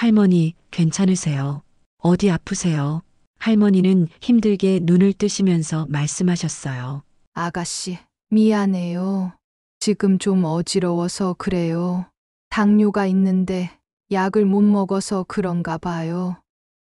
할머니, 괜찮으세요? 어디 아프세요? 할머니는 힘들게 눈을 뜨시면서 말씀하셨어요. 아가씨, 미안해요. 지금 좀 어지러워서 그래요. 당뇨가 있는데 약을 못 먹어서 그런가 봐요.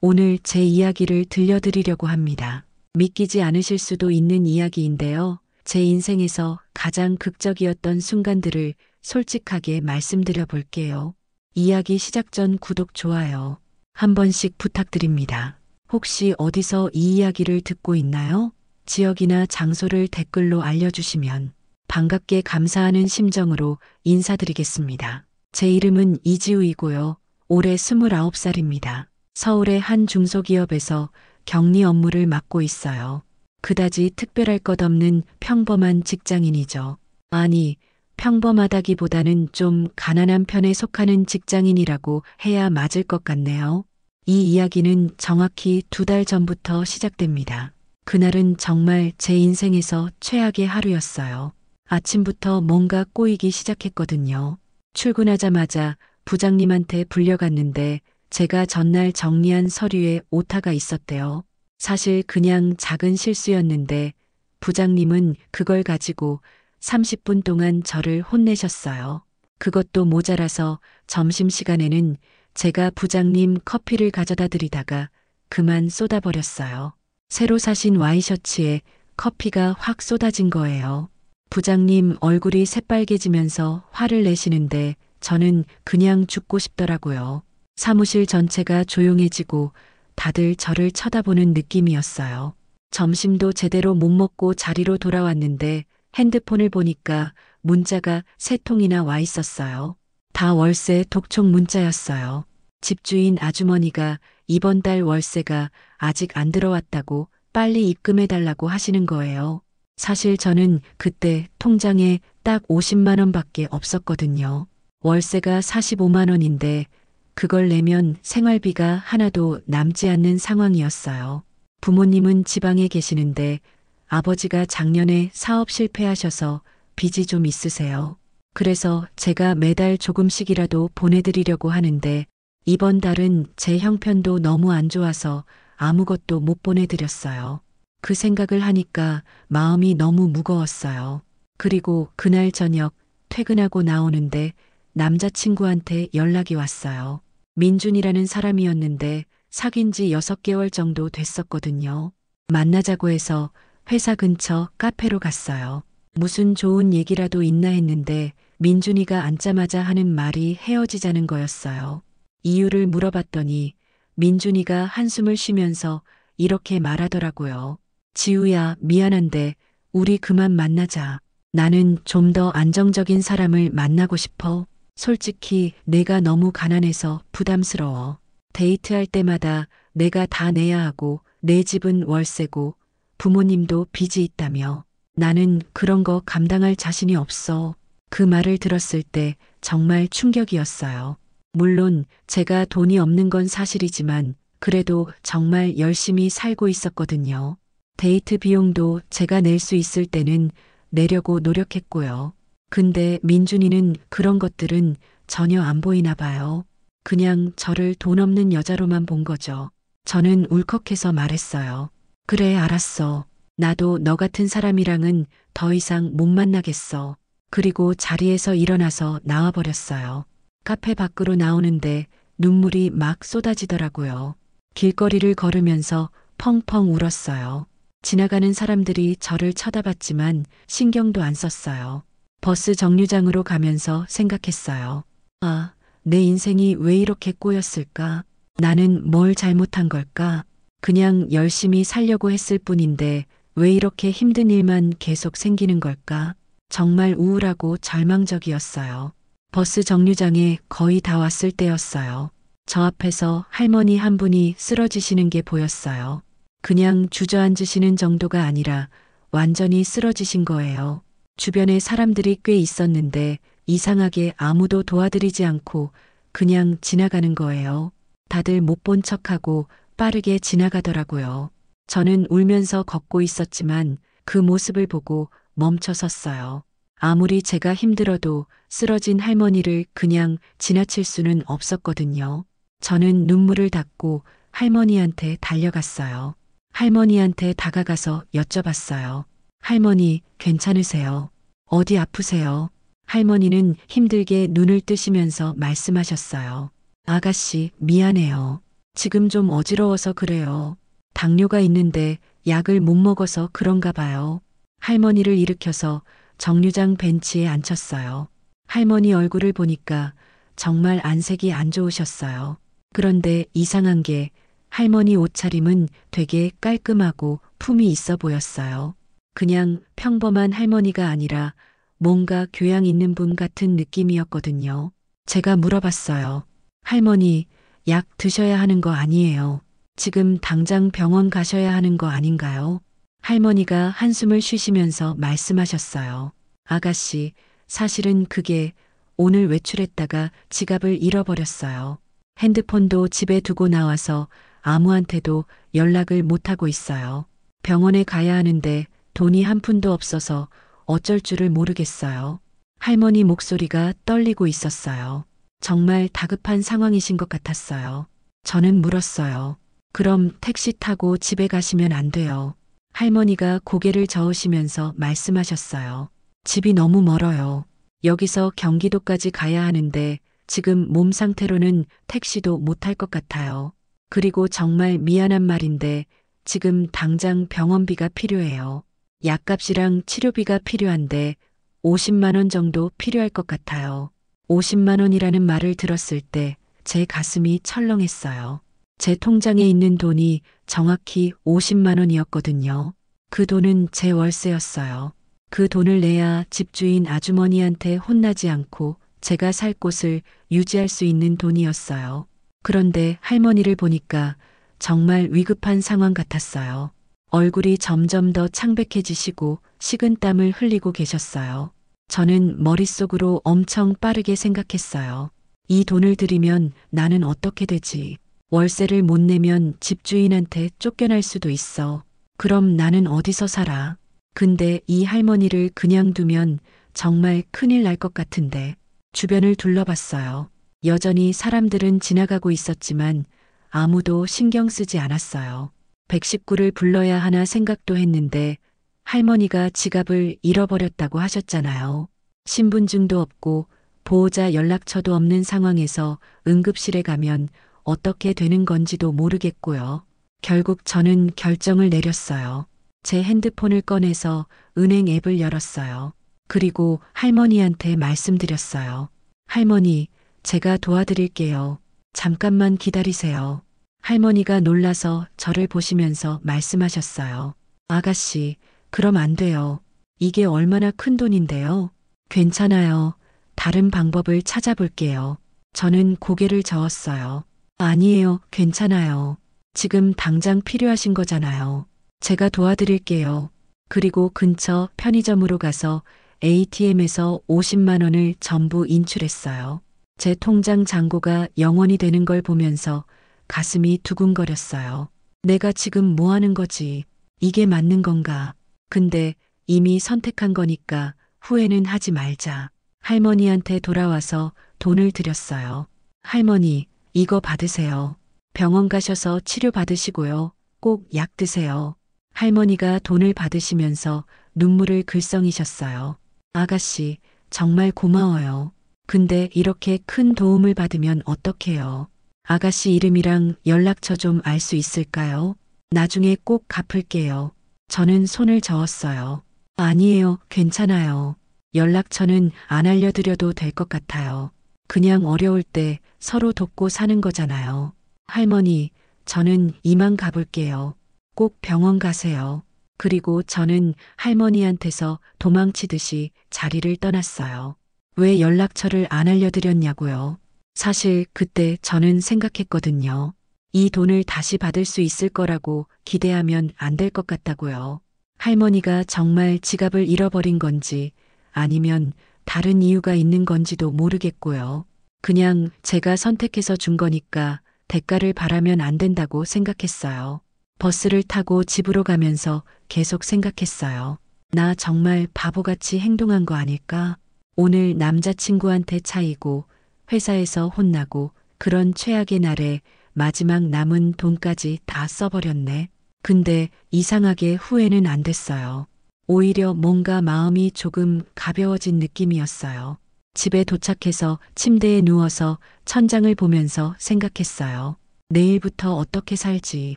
오늘 제 이야기를 들려드리려고 합니다. 믿기지 않으실 수도 있는 이야기인데요. 제 인생에서 가장 극적이었던 순간들을 솔직하게 말씀드려 볼게요. 이야기 시작 전 구독, 좋아요 한 번씩 부탁드립니다. 혹시 어디서 이 이야기를 듣고 있나요? 지역이나 장소를 댓글로 알려주시면 반갑게 감사하는 심정으로 인사드리겠습니다. 제 이름은 이지우이고요. 올해 29살입니다. 서울의 한 중소기업에서 격리 업무를 맡고 있어요. 그다지 특별할 것 없는 평범한 직장인이죠. 아니, 평범하다기보다는 좀 가난한 편에 속하는 직장인이라고 해야 맞을 것 같네요. 이 이야기는 정확히 2달 전부터 시작됩니다. 그날은 정말 제 인생에서 최악의 하루였어요. 아침부터 뭔가 꼬이기 시작했거든요. 출근하자마자 부장님한테 불려갔는데 제가 전날 정리한 서류에 오타가 있었대요. 사실 그냥 작은 실수였는데 부장님은 그걸 가지고 30분 동안 저를 혼내셨어요. 그것도 모자라서 점심시간에는 제가 부장님 커피를 가져다 드리다가 그만 쏟아버렸어요. 새로 사신 와이셔츠에 커피가 확 쏟아진 거예요. 부장님 얼굴이 새빨개지면서 화를 내시는데 저는 그냥 죽고 싶더라고요. 사무실 전체가 조용해지고 다들 저를 쳐다보는 느낌이었어요. 점심도 제대로 못 먹고 자리로 돌아왔는데 핸드폰을 보니까 문자가 3통이나 와 있었어요. 다 월세 독촉 문자였어요. 집주인 아주머니가 이번 달 월세가 아직 안 들어왔다고 빨리 입금해달라고 하시는 거예요. 사실 저는 그때 통장에 딱 50만 원밖에 없었거든요. 월세가 45만 원인데 그걸 내면 생활비가 하나도 남지 않는 상황이었어요. 부모님은 지방에 계시는데 아버지가 작년에 사업 실패하셔서 빚이 좀 있으세요. 그래서 제가 매달 조금씩이라도 보내드리려고 하는데 이번 달은 제 형편도 너무 안 좋아서 아무것도 못 보내드렸어요. 그 생각을 하니까 마음이 너무 무거웠어요. 그리고 그날 저녁 퇴근하고 나오는데 남자친구한테 연락이 왔어요. 민준이라는 사람이었는데 사귄 지 6개월 정도 됐었거든요. 만나자고 해서 회사 근처 카페로 갔어요. 무슨 좋은 얘기라도 있나 했는데 민준이가 앉자마자 하는 말이 헤어지자는 거였어요. 이유를 물어봤더니 민준이가 한숨을 쉬면서 이렇게 말하더라고요. 지우야, 미안한데 우리 그만 만나자. 나는 좀 더 안정적인 사람을 만나고 싶어. 솔직히 내가 너무 가난해서 부담스러워. 데이트할 때마다 내가 다 내야 하고 내 집은 월세고 부모님도 빚이 있다며. 나는 그런 거 감당할 자신이 없어. 그 말을 들었을 때 정말 충격이었어요. 물론 제가 돈이 없는 건 사실이지만 그래도 정말 열심히 살고 있었거든요. 데이트 비용도 제가 낼 수 있을 때는 내려고 노력했고요. 근데 민준이는 그런 것들은 전혀 안 보이나 봐요. 그냥 저를 돈 없는 여자로만 본 거죠. 저는 울컥해서 말했어요. 그래, 알았어. 나도 너 같은 사람이랑은 더 이상 못 만나겠어. 그리고 자리에서 일어나서 나와버렸어요. 카페 밖으로 나오는데 눈물이 막 쏟아지더라고요. 길거리를 걸으면서 펑펑 울었어요. 지나가는 사람들이 저를 쳐다봤지만 신경도 안 썼어요. 버스 정류장으로 가면서 생각했어요. 아, 내 인생이 왜 이렇게 꼬였을까? 나는 뭘 잘못한 걸까? 그냥 열심히 살려고 했을 뿐인데 왜 이렇게 힘든 일만 계속 생기는 걸까? 정말 우울하고 절망적이었어요. 버스 정류장에 거의 다 왔을 때였어요. 저 앞에서 할머니 한 분이 쓰러지시는 게 보였어요. 그냥 주저앉으시는 정도가 아니라 완전히 쓰러지신 거예요. 주변에 사람들이 꽤 있었는데 이상하게 아무도 도와드리지 않고 그냥 지나가는 거예요. 다들 못 본 척하고 빠르게 지나가더라고요. 저는 울면서 걷고 있었지만 그 모습을 보고 멈춰 섰어요. 아무리 제가 힘들어도 쓰러진 할머니를 그냥 지나칠 수는 없었거든요. 저는 눈물을 닦고 할머니한테 달려갔어요. 할머니한테 다가가서 여쭤봤어요. 할머니, 괜찮으세요? 어디 아프세요? 할머니는 힘들게 눈을 뜨시면서 말씀하셨어요. 아가씨, 미안해요. 지금 좀 어지러워서 그래요. 당뇨가 있는데 약을 못 먹어서 그런가 봐요. 할머니를 일으켜서 정류장 벤치에 앉혔어요. 할머니 얼굴을 보니까 정말 안색이 안 좋으셨어요. 그런데 이상한 게 할머니 옷차림은 되게 깔끔하고 품이 있어 보였어요. 그냥 평범한 할머니가 아니라 뭔가 교양 있는 분 같은 느낌이었거든요. 제가 물어봤어요. 할머니, 약 드셔야 하는 거 아니에요? 지금 당장 병원 가셔야 하는 거 아닌가요? 할머니가 한숨을 쉬시면서 말씀하셨어요. 아가씨, 사실은 그게 오늘 외출했다가 지갑을 잃어버렸어요. 핸드폰도 집에 두고 나와서 아무한테도 연락을 못하고 있어요. 병원에 가야 하는데 돈이 한 푼도 없어서 어쩔 줄을 모르겠어요. 할머니 목소리가 떨리고 있었어요. 정말 다급한 상황이신 것 같았어요. 저는 물었어요. 그럼 택시 타고 집에 가시면 안 돼요. 할머니가 고개를 저으시면서 말씀하셨어요. 집이 너무 멀어요. 여기서 경기도까지 가야 하는데 지금 몸 상태로는 택시도 못 탈 것 같아요. 그리고 정말 미안한 말인데 지금 당장 병원비가 필요해요. 약값이랑 치료비가 필요한데 50만 원 정도 필요할 것 같아요. 50만 원이라는 말을 들었을 때 제 가슴이 철렁했어요. 제 통장에 있는 돈이 정확히 50만 원이었거든요. 그 돈은 제 월세였어요. 그 돈을 내야 집주인 아주머니한테 혼나지 않고 제가 살 곳을 유지할 수 있는 돈이었어요. 그런데 할머니를 보니까 정말 위급한 상황 같았어요. 얼굴이 점점 더 창백해지시고 식은땀을 흘리고 계셨어요. 저는 머릿속으로 엄청 빠르게 생각했어요. 이 돈을 들이면 나는 어떻게 되지? 월세를 못 내면 집주인한테 쫓겨날 수도 있어. 그럼 나는 어디서 살아? 근데 이 할머니를 그냥 두면 정말 큰일 날 것 같은데. 주변을 둘러봤어요. 여전히 사람들은 지나가고 있었지만 아무도 신경 쓰지 않았어요. 119를 불러야 하나 생각도 했는데 할머니가 지갑을 잃어버렸다고 하셨잖아요. 신분증도 없고 보호자 연락처도 없는 상황에서 응급실에 가면 어떻게 되는 건지도 모르겠고요. 결국 저는 결정을 내렸어요. 제 핸드폰을 꺼내서 은행 앱을 열었어요. 그리고 할머니한테 말씀드렸어요. 할머니, 제가 도와드릴게요. 잠깐만 기다리세요. 할머니가 놀라서 저를 보시면서 말씀하셨어요. 아가씨, 그럼 안 돼요. 이게 얼마나 큰 돈인데요. 괜찮아요. 다른 방법을 찾아볼게요. 저는 고개를 저었어요. 아니에요. 괜찮아요. 지금 당장 필요하신 거잖아요. 제가 도와드릴게요. 그리고 근처 편의점으로 가서 ATM에서 50만 원을 전부 인출했어요. 제 통장 잔고가 0원이 되는 걸 보면서 가슴이 두근거렸어요. 내가 지금 뭐 하는 거지? 이게 맞는 건가? 근데 이미 선택한 거니까 후회는 하지 말자. 할머니한테 돌아와서 돈을 드렸어요. 할머니, 이거 받으세요. 병원 가셔서 치료 받으시고요. 꼭 약 드세요. 할머니가 돈을 받으시면서 눈물을 글썽이셨어요. 아가씨, 정말 고마워요. 근데 이렇게 큰 도움을 받으면 어떡해요? 아가씨 이름이랑 연락처 좀 알 수 있을까요? 나중에 꼭 갚을게요. 저는 손을 저었어요. 아니에요, 괜찮아요. 연락처는 안 알려드려도 될 것 같아요. 그냥 어려울 때 서로 돕고 사는 거잖아요. 할머니, 저는 이만 가볼게요. 꼭 병원 가세요. 그리고 저는 할머니한테서 도망치듯이 자리를 떠났어요. 왜 연락처를 안 알려드렸냐고요? 사실 그때 저는 생각했거든요. 이 돈을 다시 받을 수 있을 거라고 기대하면 안 될 것 같다고요. 할머니가 정말 지갑을 잃어버린 건지 아니면 다른 이유가 있는 건지도 모르겠고요. 그냥 제가 선택해서 준 거니까 대가를 바라면 안 된다고 생각했어요. 버스를 타고 집으로 가면서 계속 생각했어요. 나 정말 바보같이 행동한 거 아닐까? 오늘 남자친구한테 차이고 회사에서 혼나고 그런 최악의 날에 마지막 남은 돈까지 다 써버렸네. 근데 이상하게 후회는 안 됐어요. 오히려 뭔가 마음이 조금 가벼워진 느낌이었어요. 집에 도착해서 침대에 누워서 천장을 보면서 생각했어요. 내일부터 어떻게 살지?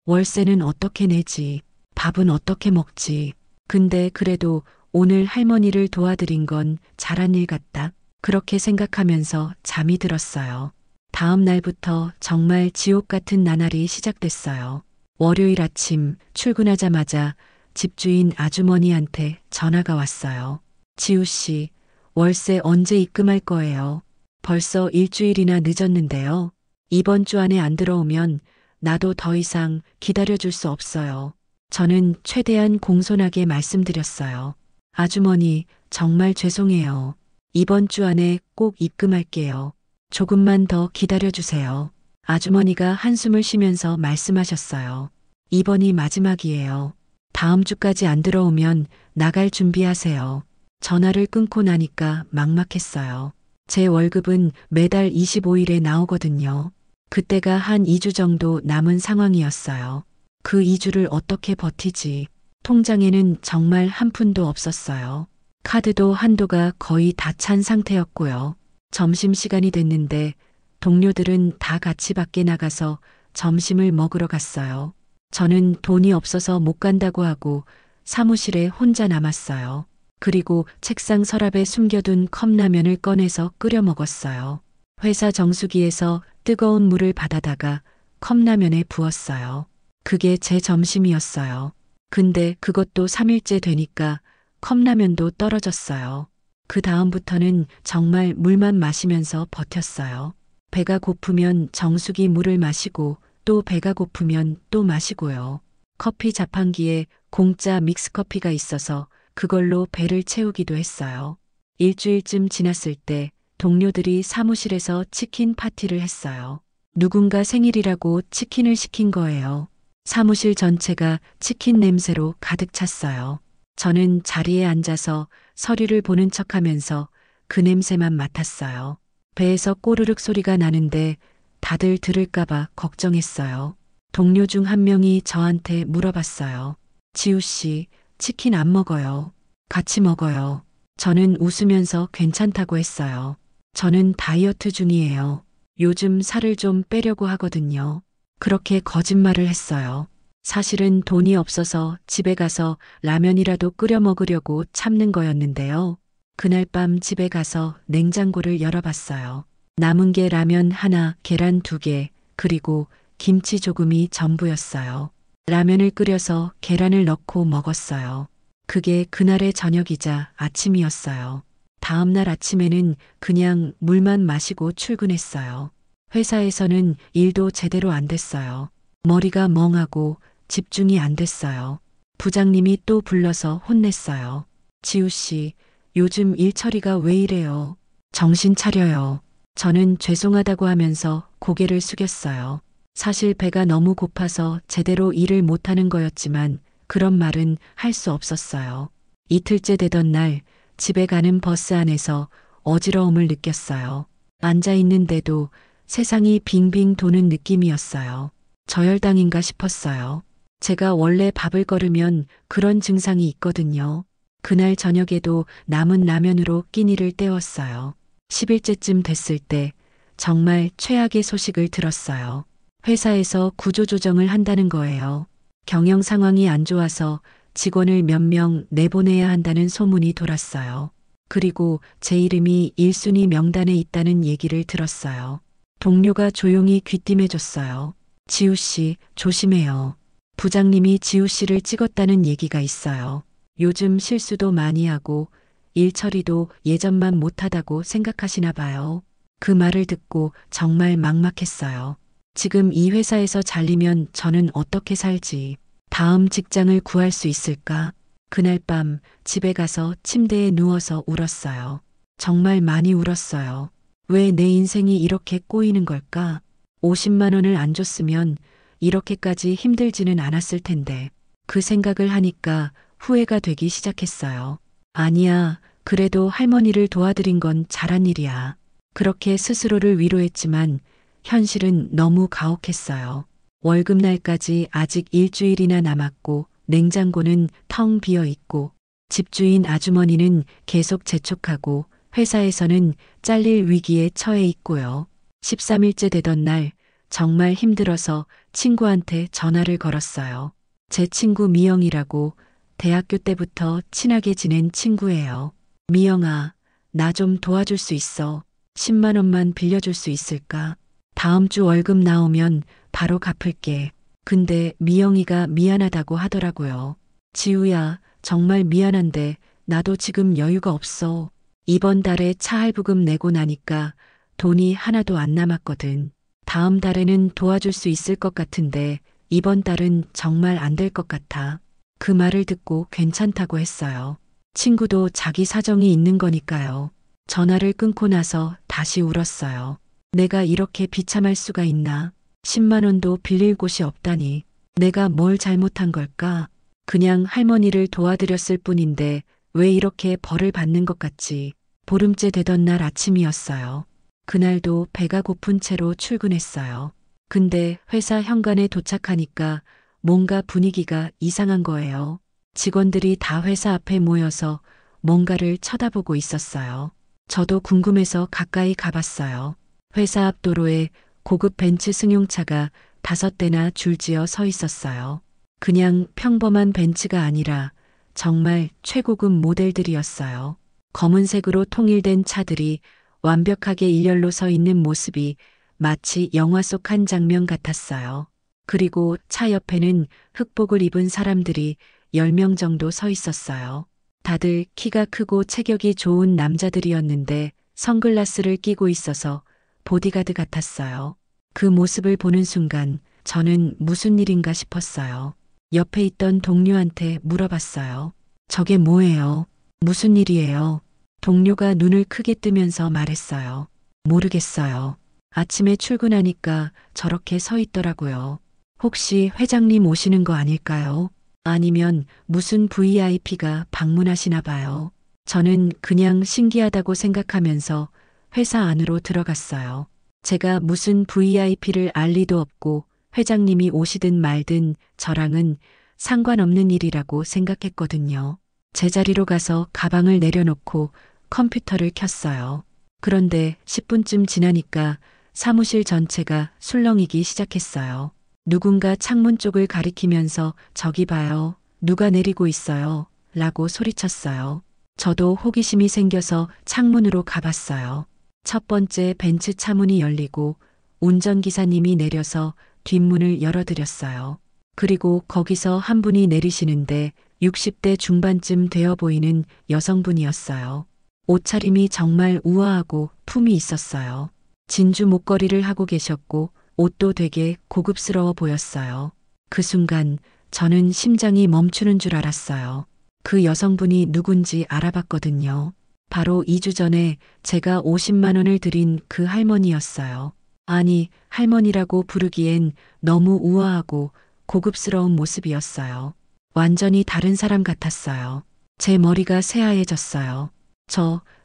월세는 어떻게 내지? 밥은 어떻게 먹지? 근데 그래도 오늘 할머니를 도와드린 건 잘한 일 같다. 그렇게 생각하면서 잠이 들었어요. 다음 날부터 정말 지옥 같은 나날이 시작됐어요. 월요일 아침 출근하자마자 집주인 아주머니한테 전화가 왔어요. 지우 씨, 월세 언제 입금할 거예요? 벌써 일주일이나 늦었는데요. 이번 주 안에 안 들어오면 나도 더 이상 기다려줄 수 없어요. 저는 최대한 공손하게 말씀드렸어요. 아주머니, 정말 죄송해요. 이번 주 안에 꼭 입금할게요. 조금만 더 기다려주세요. 아주머니가 한숨을 쉬면서 말씀하셨어요. 이번이 마지막이에요. 다음 주까지 안 들어오면 나갈 준비하세요. 전화를 끊고 나니까 막막했어요. 제 월급은 매달 25일에 나오거든요. 그때가 한 2주 정도 남은 상황이었어요. 그 2주를 어떻게 버티지? 통장에는 정말 한 푼도 없었어요. 카드도 한도가 거의 다 찬 상태였고요. 점심시간이 됐는데 동료들은 다 같이 밖에 나가서 점심을 먹으러 갔어요. 저는 돈이 없어서 못 간다고 하고 사무실에 혼자 남았어요. 그리고 책상 서랍에 숨겨둔 컵라면을 꺼내서 끓여 먹었어요. 회사 정수기에서 뜨거운 물을 받아다가 컵라면에 부었어요. 그게 제 점심이었어요. 근데 그것도 3일째 되니까 컵라면도 떨어졌어요. 그 다음부터는 정말 물만 마시면서 버텼어요. 배가 고프면 정수기 물을 마시고 또 배가 고프면 또 마시고요. 커피 자판기에 공짜 믹스커피가 있어서 그걸로 배를 채우기도 했어요. 일주일쯤 지났을 때 동료들이 사무실에서 치킨 파티를 했어요. 누군가 생일이라고 치킨을 시킨 거예요. 사무실 전체가 치킨 냄새로 가득 찼어요. 저는 자리에 앉아서 서류를 보는 척하면서 그 냄새만 맡았어요. 배에서 꼬르륵 소리가 나는데 다들 들을까봐 걱정했어요. 동료 중 한 명이 저한테 물어봤어요. 지우 씨, 치킨 안 먹어요. 같이 먹어요. 저는 웃으면서 괜찮다고 했어요. 저는 다이어트 중이에요. 요즘 살을 좀 빼려고 하거든요. 그렇게 거짓말을 했어요. 사실은 돈이 없어서 집에 가서 라면이라도 끓여 먹으려고 참는 거였는데요. 그날 밤 집에 가서 냉장고를 열어봤어요. 남은 게 라면 하나, 계란 2개, 그리고 김치 조금이 전부였어요. 라면을 끓여서 계란을 넣고 먹었어요. 그게 그날의 저녁이자 아침이었어요. 다음 날 아침에는 그냥 물만 마시고 출근했어요. 회사에서는 일도 제대로 안 됐어요. 머리가 멍하고 집중이 안 됐어요. 부장님이 또 불러서 혼냈어요. 지우 씨, 요즘 일 처리가 왜 이래요? 정신 차려요. 저는 죄송하다고 하면서 고개를 숙였어요. 사실 배가 너무 고파서 제대로 일을 못하는 거였지만 그런 말은 할 수 없었어요. 이틀째 되던 날 집에 가는 버스 안에서 어지러움을 느꼈어요. 앉아 있는데도 세상이 빙빙 도는 느낌이었어요. 저혈당인가 싶었어요. 제가 원래 밥을 거르면 그런 증상이 있거든요. 그날 저녁에도 남은 라면으로 끼니를 때웠어요. 10일째쯤 됐을 때 정말 최악의 소식을 들었어요. 회사에서 구조조정을 한다는 거예요. 경영 상황이 안 좋아서 직원을 몇 명 내보내야 한다는 소문이 돌았어요. 그리고 제 이름이 1순위 명단에 있다는 얘기를 들었어요. 동료가 조용히 귀띔해줬어요. 지우 씨, 조심해요. 부장님이 지우 씨를 찍었다는 얘기가 있어요. 요즘 실수도 많이 하고 일 처리도 예전만 못하다고 생각하시나 봐요. 그 말을 듣고 정말 막막했어요. 지금 이 회사에서 잘리면 저는 어떻게 살지? 다음 직장을 구할 수 있을까? 그날 밤 집에 가서 침대에 누워서 울었어요. 정말 많이 울었어요. 왜 내 인생이 이렇게 꼬이는 걸까? 50만 원을 안 줬으면 이렇게까지 힘들지는 않았을 텐데. 그 생각을 하니까 후회가 되기 시작했어요. 아니야, 그래도 할머니를 도와드린 건 잘한 일이야. 그렇게 스스로를 위로했지만 현실은 너무 가혹했어요. 월급날까지 아직 일주일이나 남았고 냉장고는 텅 비어 있고 집주인 아주머니는 계속 재촉하고 회사에서는 잘릴 위기에 처해 있고요. 13일째 되던 날 정말 힘들어서 친구한테 전화를 걸었어요. 제 친구 미영이라고 대학교 때부터 친하게 지낸 친구예요. 미영아, 나 좀 도와줄 수 있어. 10만 원만 빌려줄 수 있을까? 다음 주 월급 나오면 바로 갚을게. 근데 미영이가 미안하다고 하더라고요. 지우야, 정말 미안한데 나도 지금 여유가 없어. 이번 달에 차 할부금 내고 나니까 돈이 하나도 안 남았거든. 다음 달에는 도와줄 수 있을 것 같은데 이번 달은 정말 안 될 것 같아. 그 말을 듣고 괜찮다고 했어요. 친구도 자기 사정이 있는 거니까요. 전화를 끊고 나서 다시 울었어요. 내가 이렇게 비참할 수가 있나? 10만 원도 빌릴 곳이 없다니. 내가 뭘 잘못한 걸까? 그냥 할머니를 도와드렸을 뿐인데 왜 이렇게 벌을 받는 것 같지? 보름째 되던 날 아침이었어요. 그날도 배가 고픈 채로 출근했어요. 근데 회사 현관에 도착하니까 뭔가 분위기가 이상한 거예요. 직원들이 다 회사 앞에 모여서 뭔가를 쳐다보고 있었어요. 저도 궁금해서 가까이 가봤어요. 회사 앞 도로에 고급 벤츠 승용차가 5대나 줄지어 서 있었어요. 그냥 평범한 벤츠가 아니라 정말 최고급 모델들이었어요. 검은색으로 통일된 차들이 완벽하게 일렬로 서 있는 모습이 마치 영화 속 한 장면 같았어요. 그리고 차 옆에는 흑복을 입은 사람들이 10명 정도 서 있었어요. 다들 키가 크고 체격이 좋은 남자들이었는데 선글라스를 끼고 있어서 보디가드 같았어요. 그 모습을 보는 순간 저는 무슨 일인가 싶었어요. 옆에 있던 동료한테 물어봤어요. 저게 뭐예요? 무슨 일이에요? 동료가 눈을 크게 뜨면서 말했어요. 모르겠어요. 아침에 출근하니까 저렇게 서 있더라고요. 혹시 회장님 오시는 거 아닐까요? 아니면 무슨 VIP가 방문하시나 봐요. 저는 그냥 신기하다고 생각하면서 회사 안으로 들어갔어요. 제가 무슨 VIP를 알 리도 없고 회장님이 오시든 말든 저랑은 상관없는 일이라고 생각했거든요. 제자리로 가서 가방을 내려놓고 컴퓨터를 켰어요. 그런데 10분쯤 지나니까 사무실 전체가 술렁이기 시작했어요. 누군가 창문 쪽을 가리키면서 저기 봐요. 누가 내리고 있어요. 라고 소리쳤어요. 저도 호기심이 생겨서 창문으로 가봤어요. 첫 번째 벤츠 차문이 열리고 운전기사님이 내려서 뒷문을 열어드렸어요. 그리고 거기서 한 분이 내리시는데 60대 중반쯤 되어 보이는 여성분이었어요. 옷차림이 정말 우아하고 품이 있었어요. 진주 목걸이를 하고 계셨고 옷도 되게 고급스러워 보였어요. 그 순간 저는 심장이 멈추는 줄 알았어요. 그 여성분이 누군지 알아봤거든요. 바로 2주 전에 제가 50만 원을 드린 그 할머니였어요. 아니, 할머니라고 부르기엔 너무 우아하고 고급스러운 모습이었어요. 완전히 다른 사람 같았어요. 제 머리가 새하얘졌어요.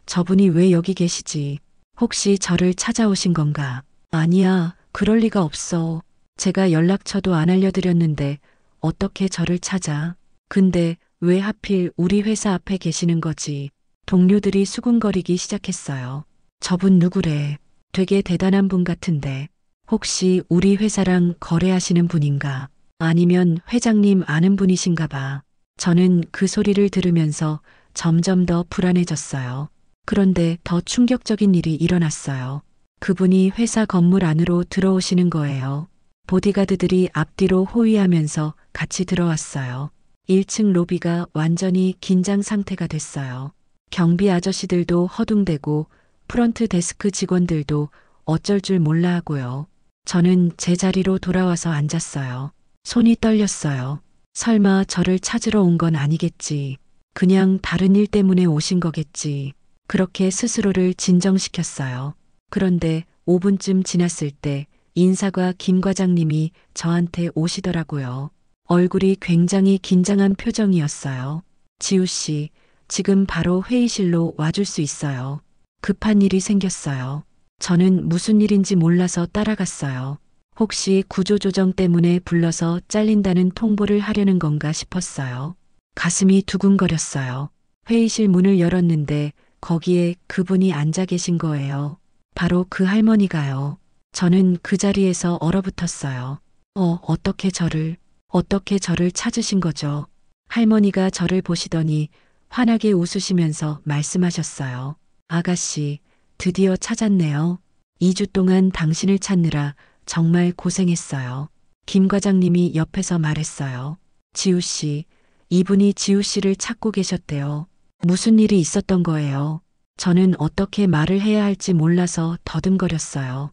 저분이 왜 여기 계시지? 혹시 저를 찾아오신 건가? 아니야, 그럴 리가 없어. 제가 연락처도 안 알려드렸는데 어떻게 저를 찾아? 근데 왜 하필 우리 회사 앞에 계시는 거지? 동료들이 수군거리기 시작했어요. 저분 누구래? 되게 대단한 분 같은데. 혹시 우리 회사랑 거래하시는 분인가? 아니면 회장님 아는 분이신가 봐. 저는 그 소리를 들으면서 점점 더 불안해졌어요. 그런데 더 충격적인 일이 일어났어요. 그분이 회사 건물 안으로 들어오시는 거예요. 보디가드들이 앞뒤로 호위하면서 같이 들어왔어요. 1층 로비가 완전히 긴장 상태가 됐어요. 경비 아저씨들도 허둥대고 프런트 데스크 직원들도 어쩔 줄 몰라 하고요. 저는 제 자리로 돌아와서 앉았어요. 손이 떨렸어요. 설마 저를 찾으러 온 건 아니겠지. 그냥 다른 일 때문에 오신 거겠지. 그렇게 스스로를 진정시켰어요. 그런데 5분쯤 지났을 때 인사과 김 과장님이 저한테 오시더라고요. 얼굴이 굉장히 긴장한 표정이었어요. 지우 씨, 지금 바로 회의실로 와줄 수 있어요. 급한 일이 생겼어요. 저는 무슨 일인지 몰라서 따라갔어요. 혹시 구조조정 때문에 불러서 잘린다는 통보를 하려는 건가 싶었어요. 가슴이 두근거렸어요. 회의실 문을 열었는데 거기에 그분이 앉아 계신 거예요. 바로 그 할머니가요. 저는 그 자리에서 얼어붙었어요. 어떻게 저를 찾으신 거죠? 할머니가 저를 보시더니 환하게 웃으시면서 말씀하셨어요. 아가씨, 드디어 찾았네요. 2주 동안 당신을 찾느라 정말 고생했어요. 김 과장님이 옆에서 말했어요. 지우 씨, 이분이 지우 씨를 찾고 계셨대요. 무슨 일이 있었던 거예요? 저는 어떻게 말을 해야 할지 몰라서 더듬거렸어요.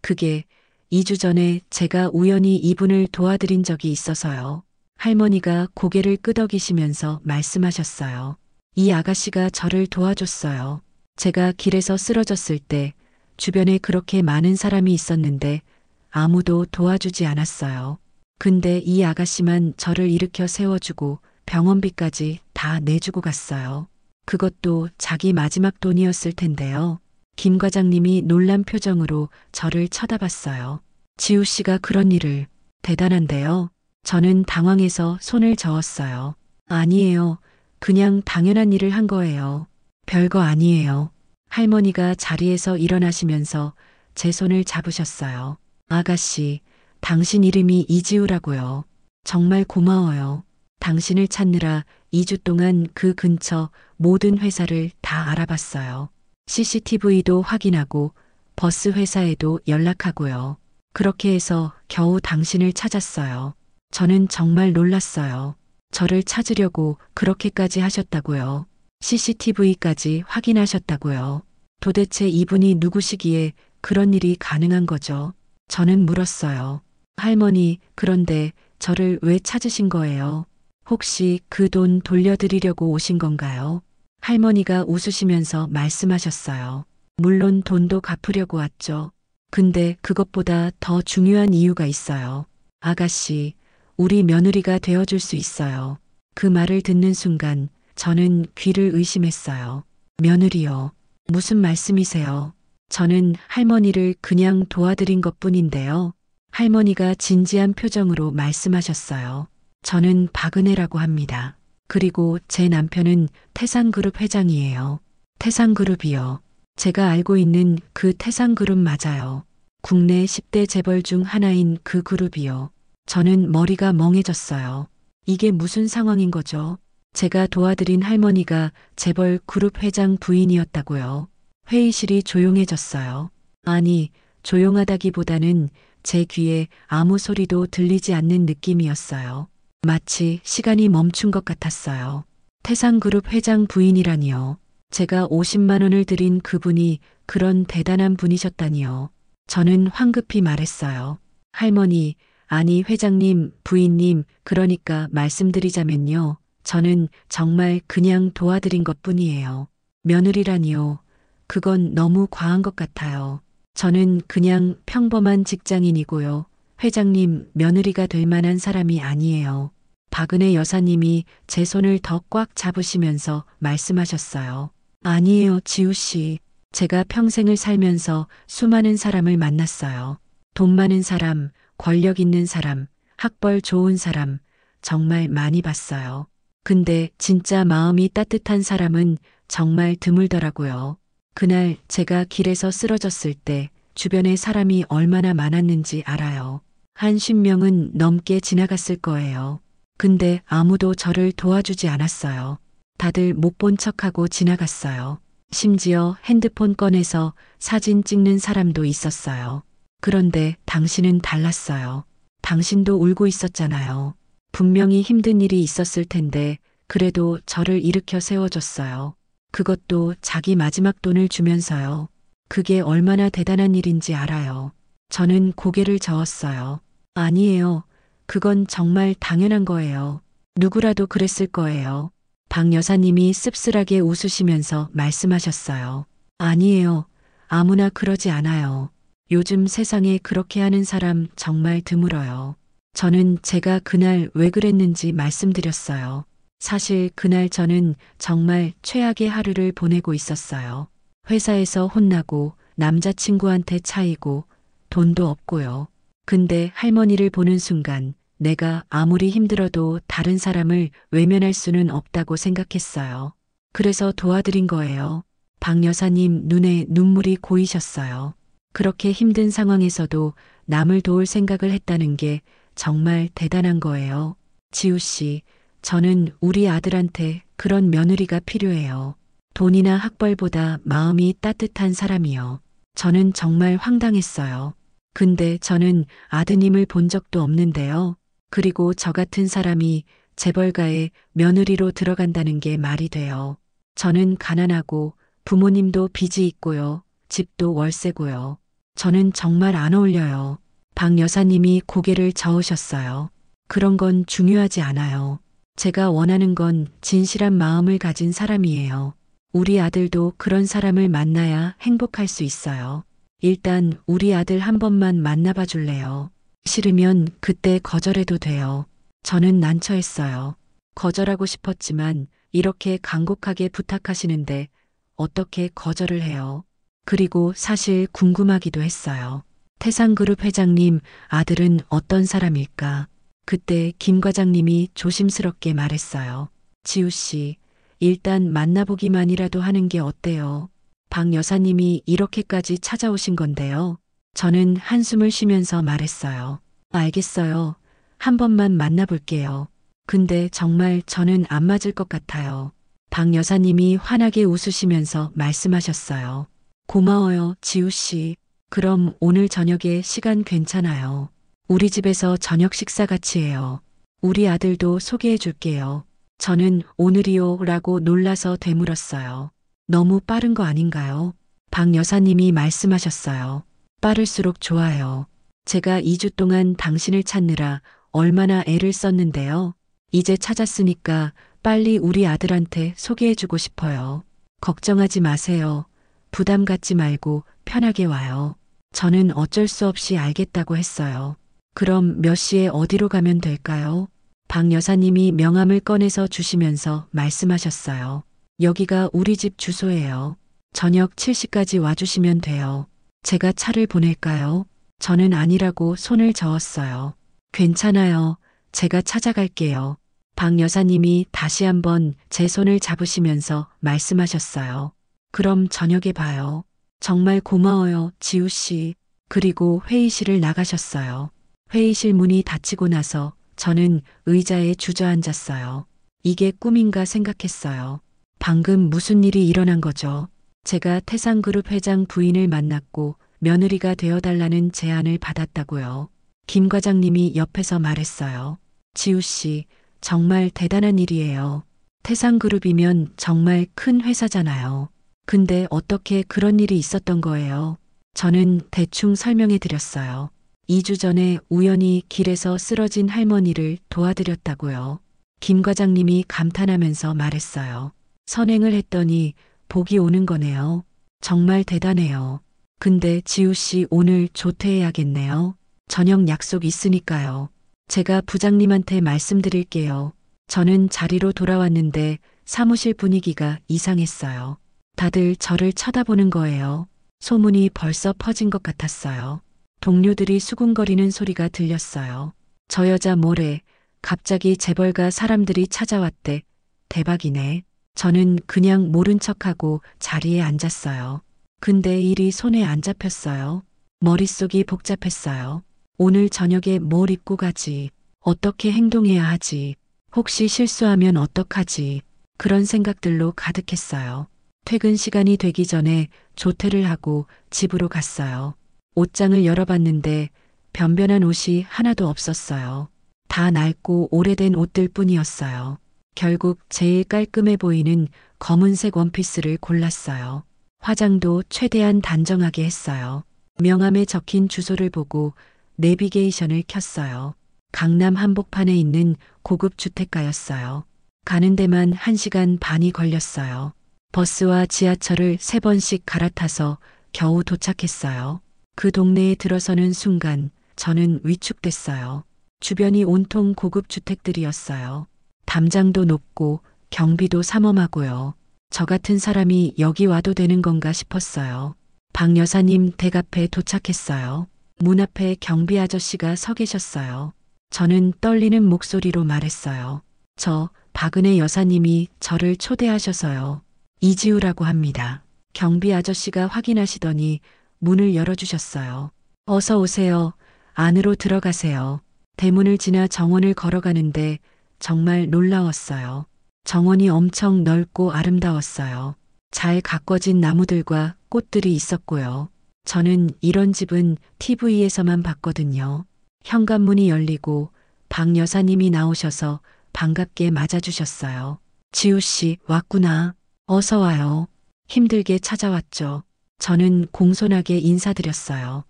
그게 2주 전에 제가 우연히 이분을 도와드린 적이 있어서요. 할머니가 고개를 끄덕이시면서 말씀하셨어요. 이 아가씨가 저를 도와줬어요. 제가 길에서 쓰러졌을 때 주변에 그렇게 많은 사람이 있었는데 아무도 도와주지 않았어요. 근데 이 아가씨만 저를 일으켜 세워주고 병원비까지 다 내주고 갔어요. 그것도 자기 마지막 돈이었을 텐데요. 김 과장님이 놀란 표정으로 저를 쳐다봤어요. 지우 씨가 그런 일을 대단한데요. 저는 당황해서 손을 저었어요. 아니에요. 그냥 당연한 일을 한 거예요. 별거 아니에요. 할머니가 자리에서 일어나시면서 제 손을 잡으셨어요. 아가씨, 당신 이름이 이지우라고요. 정말 고마워요. 당신을 찾느라 2주 동안 그 근처 모든 회사를 다 알아봤어요. CCTV도 확인하고 버스 회사에도 연락하고요. 그렇게 해서 겨우 당신을 찾았어요. 저는 정말 놀랐어요. 저를 찾으려고 그렇게까지 하셨다고요. CCTV까지 확인하셨다고요. 도대체 이분이 누구시기에 그런 일이 가능한 거죠? 저는 물었어요. 할머니, 그런데 저를 왜 찾으신 거예요? 혹시 그 돈 돌려드리려고 오신 건가요? 할머니가 웃으시면서 말씀하셨어요. 물론 돈도 갚으려고 왔죠. 근데 그것보다 더 중요한 이유가 있어요. 아가씨, 우리 며느리가 되어줄 수 있어요. 그 말을 듣는 순간 저는 귀를 의심했어요. 며느리요. 무슨 말씀이세요? 저는 할머니를 그냥 도와드린 것뿐인데요. 할머니가 진지한 표정으로 말씀하셨어요. 저는 박은혜라고 합니다. 그리고 제 남편은 태산그룹 회장이에요. 태산그룹이요. 제가 알고 있는 그 태산그룹 맞아요. 국내 10대 재벌 중 하나인 그 그룹이요. 저는 머리가 멍해졌어요. 이게 무슨 상황인 거죠? 제가 도와드린 할머니가 재벌 그룹 회장 부인이었다고요. 회의실이 조용해졌어요. 아니, 조용하다기보다는 제 귀에 아무 소리도 들리지 않는 느낌이었어요. 마치 시간이 멈춘 것 같았어요. 태상그룹 회장 부인이라니요. 제가 50만 원을 드린 그분이 그런 대단한 분이셨다니요. 저는 황급히 말했어요. 할머니, 아니 회장님, 부인님, 그러니까 말씀드리자면요. 저는 정말 그냥 도와드린 것뿐이에요. 며느리라니요. 그건 너무 과한 것 같아요. 저는 그냥 평범한 직장인이고요. 회장님 며느리가 될 만한 사람이 아니에요. 박은혜 여사님이 제 손을 더 꽉 잡으시면서 말씀하셨어요. 아니에요, 지우 씨. 제가 평생을 살면서 수많은 사람을 만났어요. 돈 많은 사람, 권력 있는 사람, 학벌 좋은 사람, 정말 많이 봤어요. 근데 진짜 마음이 따뜻한 사람은 정말 드물더라고요. 그날 제가 길에서 쓰러졌을 때 주변에 사람이 얼마나 많았는지 알아요. 한 10명은 넘게 지나갔을 거예요. 근데 아무도 저를 도와주지 않았어요. 다들 못 본 척하고 지나갔어요. 심지어 핸드폰 꺼내서 사진 찍는 사람도 있었어요. 그런데 당신은 달랐어요. 당신도 울고 있었잖아요. 분명히 힘든 일이 있었을 텐데 그래도 저를 일으켜 세워줬어요. 그것도 자기 마지막 돈을 주면서요. 그게 얼마나 대단한 일인지 알아요. 저는 고개를 저었어요. 아니에요. 그건 정말 당연한 거예요. 누구라도 그랬을 거예요. 박 여사님이 씁쓸하게 웃으시면서 말씀하셨어요. 아니에요. 아무나 그러지 않아요. 요즘 세상에 그렇게 하는 사람 정말 드물어요. 저는 제가 그날 왜 그랬는지 말씀드렸어요. 사실 그날 저는 정말 최악의 하루를 보내고 있었어요. 회사에서 혼나고 남자친구한테 차이고 돈도 없고요. 근데 할머니를 보는 순간 내가 아무리 힘들어도 다른 사람을 외면할 수는 없다고 생각했어요. 그래서 도와드린 거예요. 박 여사님 눈에 눈물이 고이셨어요. 그렇게 힘든 상황에서도 남을 도울 생각을 했다는 게 정말 대단한 거예요. 지우 씨, 저는 우리 아들한테 그런 며느리가 필요해요. 돈이나 학벌보다 마음이 따뜻한 사람이요. 저는 정말 황당했어요. 근데 저는 아드님을 본 적도 없는데요. 그리고 저 같은 사람이 재벌가의 며느리로 들어간다는 게 말이 돼요. 저는 가난하고 부모님도 빚이 있고요. 집도 월세고요. 저는 정말 안 어울려요. 박 여사님이 고개를 저으셨어요. 그런 건 중요하지 않아요. 제가 원하는 건 진실한 마음을 가진 사람이에요. 우리 아들도 그런 사람을 만나야 행복할 수 있어요. 일단 우리 아들 한 번만 만나봐 줄래요? 싫으면 그때 거절해도 돼요. 저는 난처했어요. 거절하고 싶었지만 이렇게 간곡하게 부탁하시는데 어떻게 거절을 해요? 그리고 사실 궁금하기도 했어요. 태상그룹 회장님 아들은 어떤 사람일까? 그때 김 과장님이 조심스럽게 말했어요. 지우 씨, 일단 만나보기만이라도 하는 게 어때요? 박 여사님이 이렇게까지 찾아오신 건데요. 저는 한숨을 쉬면서 말했어요. 알겠어요. 한 번만 만나볼게요. 근데 정말 저는 안 맞을 것 같아요. 박 여사님이 환하게 웃으시면서 말씀하셨어요. 고마워요, 지우 씨. 그럼 오늘 저녁에 시간 괜찮아요. 우리 집에서 저녁 식사 같이 해요. 우리 아들도 소개해 줄게요. 저는 오늘이요 라고 놀라서 되물었어요. 너무 빠른 거 아닌가요? 박 여사님이 말씀하셨어요. 빠를수록 좋아요. 제가 2주 동안 당신을 찾느라 얼마나 애를 썼는데요. 이제 찾았으니까 빨리 우리 아들한테 소개해 주고 싶어요. 걱정하지 마세요. 부담 갖지 말고 편하게 와요. 저는 어쩔 수 없이 알겠다고 했어요. 그럼 몇 시에 어디로 가면 될까요? 박 여사님이 명함을 꺼내서 주시면서 말씀하셨어요. 여기가 우리 집 주소예요. 저녁 7시까지 와주시면 돼요. 제가 차를 보낼까요? 저는 아니라고 손을 저었어요. 괜찮아요. 제가 찾아갈게요. 박 여사님이 다시 한번 제 손을 잡으시면서 말씀하셨어요. 그럼 저녁에 봐요. 정말 고마워요, 지우 씨. 그리고 회의실을 나가셨어요. 회의실 문이 닫히고 나서 저는 의자에 주저앉았어요. 이게 꿈인가 생각했어요. 방금 무슨 일이 일어난 거죠? 제가 태상그룹 회장 부인을 만났고 며느리가 되어달라는 제안을 받았다고요. 김 과장님이 옆에서 말했어요. 지우 씨, 정말 대단한 일이에요. 태상그룹이면 정말 큰 회사잖아요. 근데 어떻게 그런 일이 있었던 거예요? 저는 대충 설명해 드렸어요. 2주 전에 우연히 길에서 쓰러진 할머니를 도와드렸다고요. 김 과장님이 감탄하면서 말했어요. 선행을 했더니 복이 오는 거네요. 정말 대단해요. 근데 지우 씨 오늘 조퇴해야겠네요. 저녁 약속 있으니까요. 제가 부장님한테 말씀드릴게요. 저는 자리로 돌아왔는데 사무실 분위기가 이상했어요. 다들 저를 쳐다보는 거예요. 소문이 벌써 퍼진 것 같았어요. 동료들이 수군거리는 소리가 들렸어요. 저 여자 뭐래, 갑자기 재벌가 사람들이 찾아왔대. 대박이네. 저는 그냥 모른 척하고 자리에 앉았어요. 근데 일이 손에 안 잡혔어요. 머릿속이 복잡했어요. 오늘 저녁에 뭘 입고 가지? 어떻게 행동해야 하지? 혹시 실수하면 어떡하지? 그런 생각들로 가득했어요. 퇴근 시간이 되기 전에 조퇴를 하고 집으로 갔어요. 옷장을 열어봤는데 변변한 옷이 하나도 없었어요. 다 낡고 오래된 옷들 뿐이었어요. 결국 제일 깔끔해 보이는 검은색 원피스를 골랐어요. 화장도 최대한 단정하게 했어요. 명함에 적힌 주소를 보고 내비게이션을 켰어요. 강남 한복판에 있는 고급 주택가였어요. 가는 데만 1시간 반이 걸렸어요. 버스와 지하철을 3번씩 갈아타서 겨우 도착했어요. 그 동네에 들어서는 순간 저는 위축됐어요. 주변이 온통 고급 주택들이었어요. 담장도 높고 경비도 삼엄하고요. 저 같은 사람이 여기 와도 되는 건가 싶었어요. 박 여사님 댁 앞에 도착했어요. 문 앞에 경비 아저씨가 서 계셨어요. 저는 떨리는 목소리로 말했어요. 저 박은혜 여사님이 저를 초대하셔서요. 이지우라고 합니다. 경비 아저씨가 확인하시더니 문을 열어주셨어요. 어서 오세요. 안으로 들어가세요. 대문을 지나 정원을 걸어가는데 정말 놀라웠어요. 정원이 엄청 넓고 아름다웠어요. 잘 가꿔진 나무들과 꽃들이 있었고요. 저는 이런 집은 TV에서만 봤거든요. 현관문이 열리고 박 여사님이 나오셔서 반갑게 맞아주셨어요. 지우 씨 왔구나. 어서 와요. 힘들게 찾아왔죠. 저는 공손하게 인사드렸어요.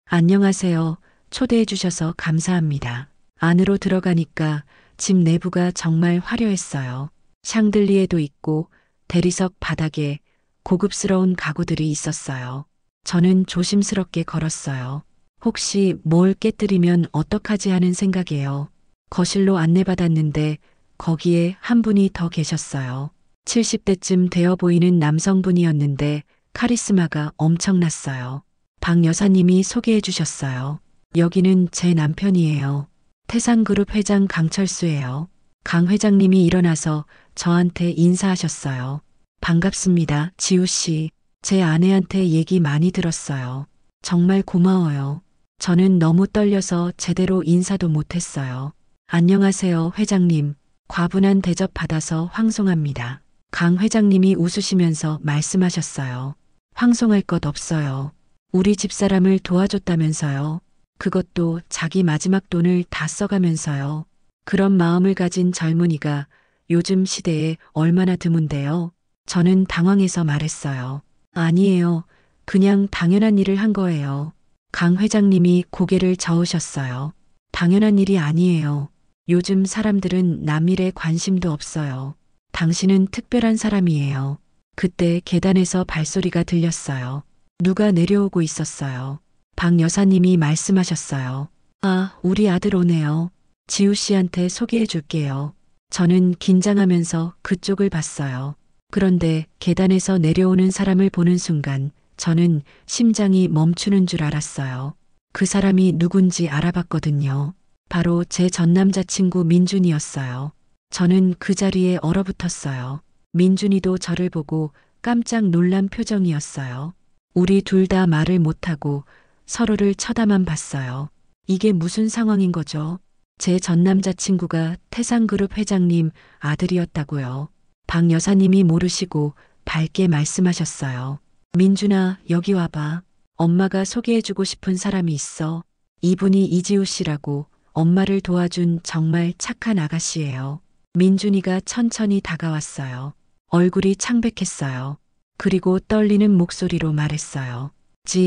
안녕하세요. 초대해 주셔서 감사합니다. 안으로 들어가니까 집 내부가 정말 화려했어요. 샹들리에도 있고 대리석 바닥에 고급스러운 가구들이 있었어요. 저는 조심스럽게 걸었어요. 혹시 뭘 깨뜨리면 어떡하지 하는 생각이에요. 거실로 안내받았는데 거기에 한 분이 더 계셨어요. 70대쯤 되어 보이는 남성분이었는데 카리스마가 엄청났어요. 박 여사님이 소개해 주셨어요. 여기는 제 남편이에요. 태상그룹 회장 강철수예요. 강 회장님이 일어나서 저한테 인사하셨어요. 반갑습니다, 지우 씨. 제 아내한테 얘기 많이 들었어요. 정말 고마워요. 저는 너무 떨려서 제대로 인사도 못했어요. 안녕하세요, 회장님. 과분한 대접 받아서 황송합니다. 강 회장님이 웃으시면서 말씀하셨어요. 황송할 것 없어요. 우리 집사람을 도와줬다면서요. 그것도 자기 마지막 돈을 다 써가면서요. 그런 마음을 가진 젊은이가 요즘 시대에 얼마나 드문데요. 저는 당황해서 말했어요. 아니에요. 그냥 당연한 일을 한 거예요. 강 회장님이 고개를 저으셨어요. 당연한 일이 아니에요. 요즘 사람들은 남일에 관심도 없어요. 당신은 특별한 사람이에요. 그때 계단에서 발소리가 들렸어요. 누가 내려오고 있었어요. 박 여사님이 말씀하셨어요. 아, 우리 아들 오네요. 지우 씨한테 소개해 줄게요. 저는 긴장하면서 그쪽을 봤어요. 그런데 계단에서 내려오는 사람을 보는 순간 저는 심장이 멈추는 줄 알았어요. 그 사람이 누군지 알아봤거든요. 바로 제 전 남자친구 민준이었어요. 저는 그 자리에 얼어붙었어요. 민준이도 저를 보고 깜짝 놀란 표정이었어요. 우리 둘 다 말을 못하고 서로를 쳐다만 봤어요. 이게 무슨 상황인 거죠? 제 전 남자친구가 태상그룹 회장님 아들이었다고요. 박 여사님이 모르시고 밝게 말씀하셨어요. 민준아, 여기 와봐. 엄마가 소개해주고 싶은 사람이 있어. 이분이 이지우 씨라고 엄마를 도와준 정말 착한 아가씨예요. 민준이가 천천히 다가왔어요. 얼굴이 창백했어요. 그리고 떨리는 목소리로 말했어요.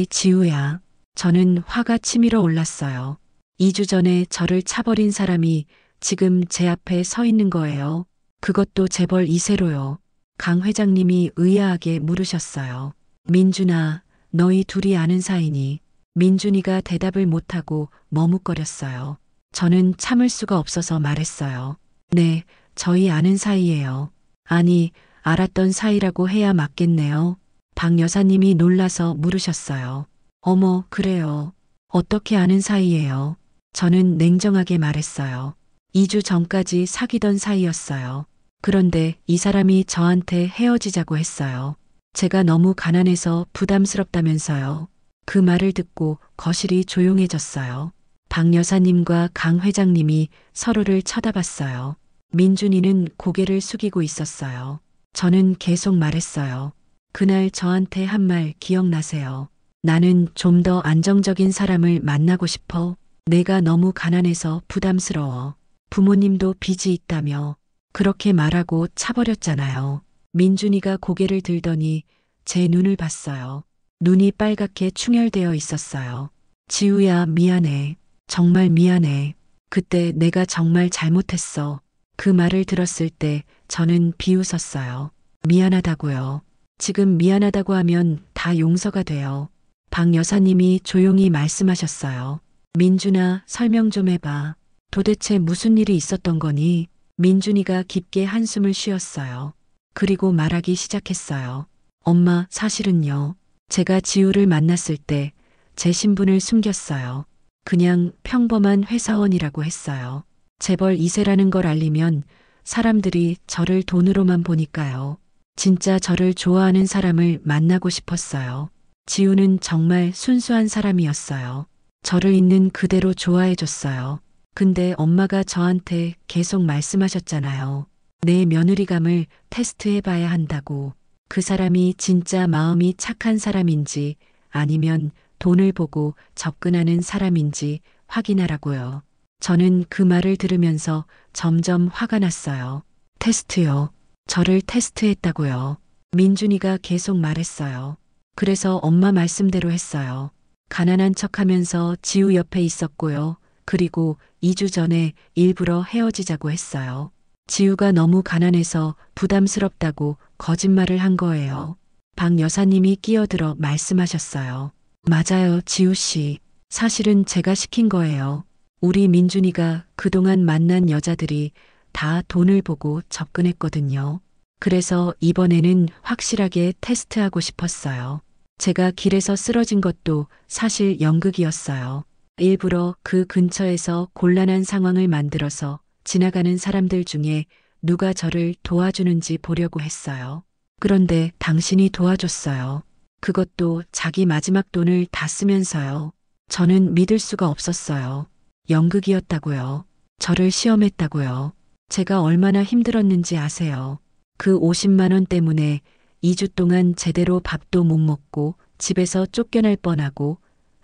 지우야. 저는 화가 치밀어 올랐어요. 2주 전에 저를 차버린 사람이 지금 제 앞에 서 있는 거예요. 그것도 재벌 2세로요. 강 회장님이 의아하게 물으셨어요. 민준아, 너희 둘이 아는 사이니? 민준이가 대답을 못하고 머뭇거렸어요. 저는 참을 수가 없어서 말했어요. 네, 저희 아는 사이예요. 아니, 알았던 사이라고 해야 맞겠네요. 박 여사님이 놀라서 물으셨어요. 어머, 그래요. 어떻게 아는 사이예요? 저는 냉정하게 말했어요. 2주 전까지 사귀던 사이였어요. 그런데 이 사람이 저한테 헤어지자고 했어요. 제가 너무 가난해서 부담스럽다면서요. 그 말을 듣고 거실이 조용해졌어요. 박 여사님과 강 회장님이 서로를 쳐다봤어요. 민준이는 고개를 숙이고 있었어요. 저는 계속 말했어요. 그날 저한테 한 말 기억나세요? 나는 좀 더 안정적인 사람을 만나고 싶어. 내가 너무 가난해서 부담스러워. 부모님도 빚이 있다며. 그렇게 말하고 차버렸잖아요. 민준이가 고개를 들더니 제 눈을 봤어요. 눈이 빨갛게 충혈되어 있었어요. 지우야, 미안해. 정말 미안해. 그때 내가 정말 잘못했어. 그 말을 들었을 때 저는 비웃었어요. 미안하다고요. 지금 미안하다고 하면 다 용서가 돼요. 박 여사님이 조용히 말씀하셨어요. 민준아, 설명 좀 해봐. 도대체 무슨 일이 있었던 거니? 민준이가 깊게 한숨을 쉬었어요. 그리고 말하기 시작했어요. 엄마, 사실은요. 제가 지우를 만났을 때 제 신분을 숨겼어요. 그냥 평범한 회사원이라고 했어요. 재벌 2세라는 걸 알리면 사람들이 저를 돈으로만 보니까요. 진짜 저를 좋아하는 사람을 만나고 싶었어요. 지우는 정말 순수한 사람이었어요. 저를 있는 그대로 좋아해줬어요. 근데 엄마가 저한테 계속 말씀하셨잖아요. 내 며느리감을 테스트해봐야 한다고. 그 사람이 진짜 마음이 착한 사람인지 아니면 돈을 보고 접근하는 사람인지 확인하라고요. 저는 그 말을 들으면서 점점 화가 났어요. 테스트요. 저를 테스트했다고요. 민준이가 계속 말했어요. 그래서 엄마 말씀대로 했어요. 가난한 척하면서 지우 옆에 있었고요. 그리고 2주 전에 일부러 헤어지자고 했어요. 지우가 너무 가난해서 부담스럽다고 거짓말을 한 거예요. 박 여사님이 끼어들어 말씀하셨어요. 맞아요, 지우 씨. 사실은 제가 시킨 거예요. 우리 민준이가 그동안 만난 여자들이 다 돈을 보고 접근했거든요. 그래서 이번에는 확실하게 테스트하고 싶었어요. 제가 길에서 쓰러진 것도 사실 연극이었어요. 일부러 그 근처에서 곤란한 상황을 만들어서 지나가는 사람들 중에 누가 저를 도와주는지 보려고 했어요. 그런데 당신이 도와줬어요. 그것도 자기 마지막 돈을 다 쓰면서요. 저는 믿을 수가 없었어요. 연극이었다고요. 저를 시험했다고요. 제가 얼마나 힘들었는지 아세요. 그 50만 원 때문에 2주 동안 제대로 밥도 못 먹고 집에서 쫓겨날 뻔하고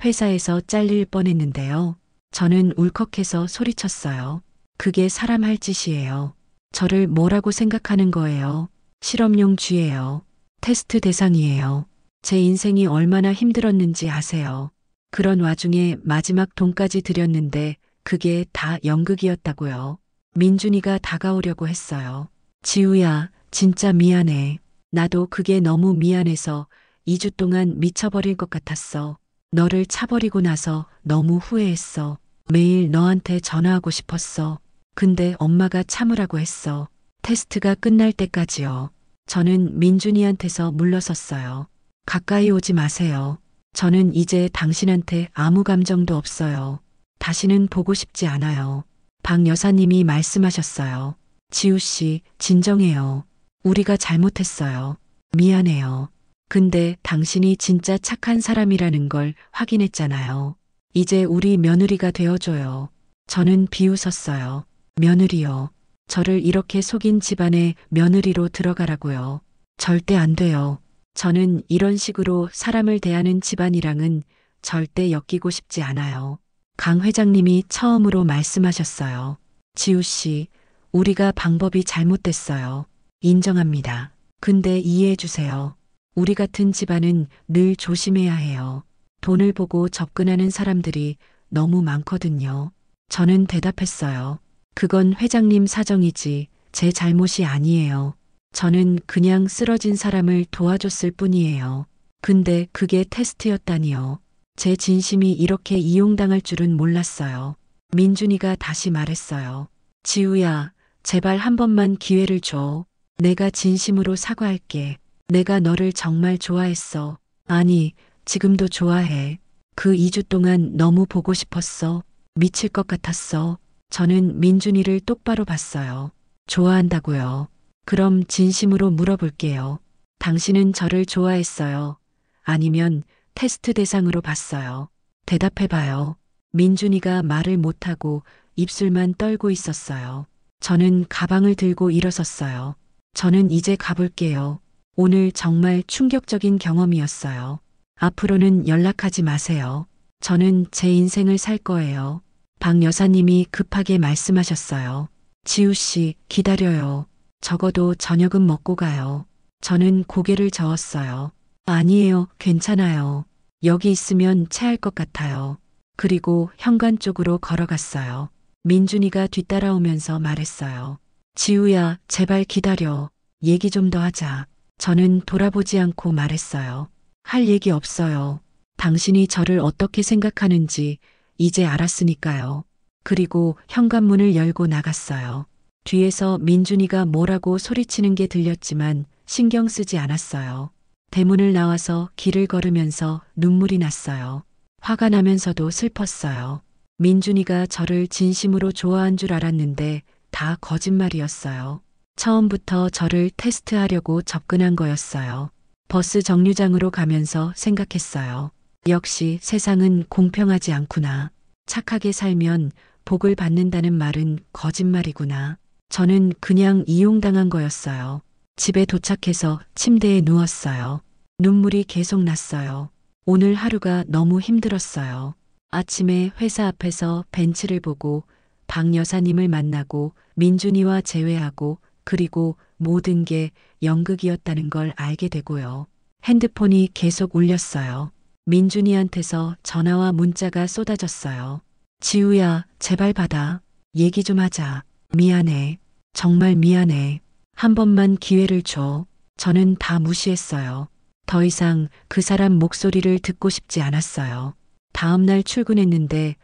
회사에서 잘릴 뻔했는데요. 저는 울컥해서 소리쳤어요. 그게 사람 할 짓이에요. 저를 뭐라고 생각하는 거예요. 실험용 쥐예요. 테스트 대상이에요. 제 인생이 얼마나 힘들었는지 아세요. 그런 와중에 마지막 돈까지 드렸는데 그게 다 연극이었다고요. 민준이가 다가오려고 했어요. 지우야, 진짜 미안해. 나도 그게 너무 미안해서 2주 동안 미쳐버릴 것 같았어. 너를 차버리고 나서 너무 후회했어. 매일 너한테 전화하고 싶었어. 근데 엄마가 참으라고 했어. 테스트가 끝날 때까지요. 저는 민준이한테서 물러섰어요. 가까이 오지 마세요. 저는 이제 당신한테 아무 감정도 없어요. 다시는 보고 싶지 않아요. 박 여사님이 말씀하셨어요. 지우 씨, 진정해요. 우리가 잘못했어요. 미안해요. 근데 당신이 진짜 착한 사람이라는 걸 확인했잖아요. 이제 우리 며느리가 되어줘요. 저는 비웃었어요. 며느리요. 저를 이렇게 속인 집안에 며느리로 들어가라고요. 절대 안 돼요. 저는 이런 식으로 사람을 대하는 집안이랑은 절대 엮이고 싶지 않아요. 강 회장님이 처음으로 말씀하셨어요. 지우 씨, 우리가 방법이 잘못됐어요. 인정합니다. 근데 이해해 주세요. 우리 같은 집안은 늘 조심해야 해요. 돈을 보고 접근하는 사람들이 너무 많거든요. 저는 대답했어요. 그건 회장님 사정이지 제 잘못이 아니에요. 저는 그냥 쓰러진 사람을 도와줬을 뿐이에요. 근데 그게 테스트였다니요. 제 진심이 이렇게 이용당할 줄은 몰랐어요. 민준이가 다시 말했어요. 지우야, 제발 한 번만 기회를 줘. 내가 진심으로 사과할게. 내가 너를 정말 좋아했어. 아니, 지금도 좋아해. 그 2주 동안 너무 보고 싶었어. 미칠 것 같았어. 저는 민준이를 똑바로 봤어요. 좋아한다고요. 그럼 진심으로 물어볼게요. 당신은 저를 좋아했어요? 아니면 테스트 대상으로 봤어요? 대답해봐요. 민준이가 말을 못하고 입술만 떨고 있었어요. 저는 가방을 들고 일어섰어요. 저는 이제 가볼게요. 오늘 정말 충격적인 경험이었어요. 앞으로는 연락하지 마세요. 저는 제 인생을 살 거예요. 박 여사님이 급하게 말씀하셨어요. 지우 씨, 기다려요. 적어도 저녁은 먹고 가요. 저는 고개를 저었어요. 아니에요, 괜찮아요. 여기 있으면 체할 것 같아요. 그리고 현관 쪽으로 걸어갔어요. 민준이가 뒤따라오면서 말했어요. 지우야, 제발 기다려. 얘기 좀 더 하자. 저는 돌아보지 않고 말했어요. 할 얘기 없어요. 당신이 저를 어떻게 생각하는지 이제 알았으니까요. 그리고 현관문을 열고 나갔어요. 뒤에서 민준이가 뭐라고 소리치는 게 들렸지만 신경 쓰지 않았어요. 대문을 나와서 길을 걸으면서 눈물이 났어요. 화가 나면서도 슬펐어요. 민준이가 저를 진심으로 좋아한 줄 알았는데 다 거짓말이었어요. 처음부터 저를 테스트하려고 접근한 거였어요. 버스 정류장으로 가면서 생각했어요. 역시 세상은 공평하지 않구나. 착하게 살면 복을 받는다는 말은 거짓말이구나. 저는 그냥 이용당한 거였어요. 집에 도착해서 침대에 누웠어요. 눈물이 계속 났어요. 오늘 하루가 너무 힘들었어요. 아침에 회사 앞에서 벤츠를 보고 박 여사님을 만나고 민준이와 재회하고 그리고 모든 게 연극이었다는 걸 알게 되고요. 핸드폰이 계속 울렸어요. 민준이한테서 전화와 문자가 쏟아졌어요. 지우야, 제발 받아. 얘기 좀 하자. 미안해. 정말 미안해. 한 번만 기회를 줘. 저는 다 무시했어요. 더 이상 그 사람 목소리를 듣고 싶지 않았어요. 다음 날 출근했는데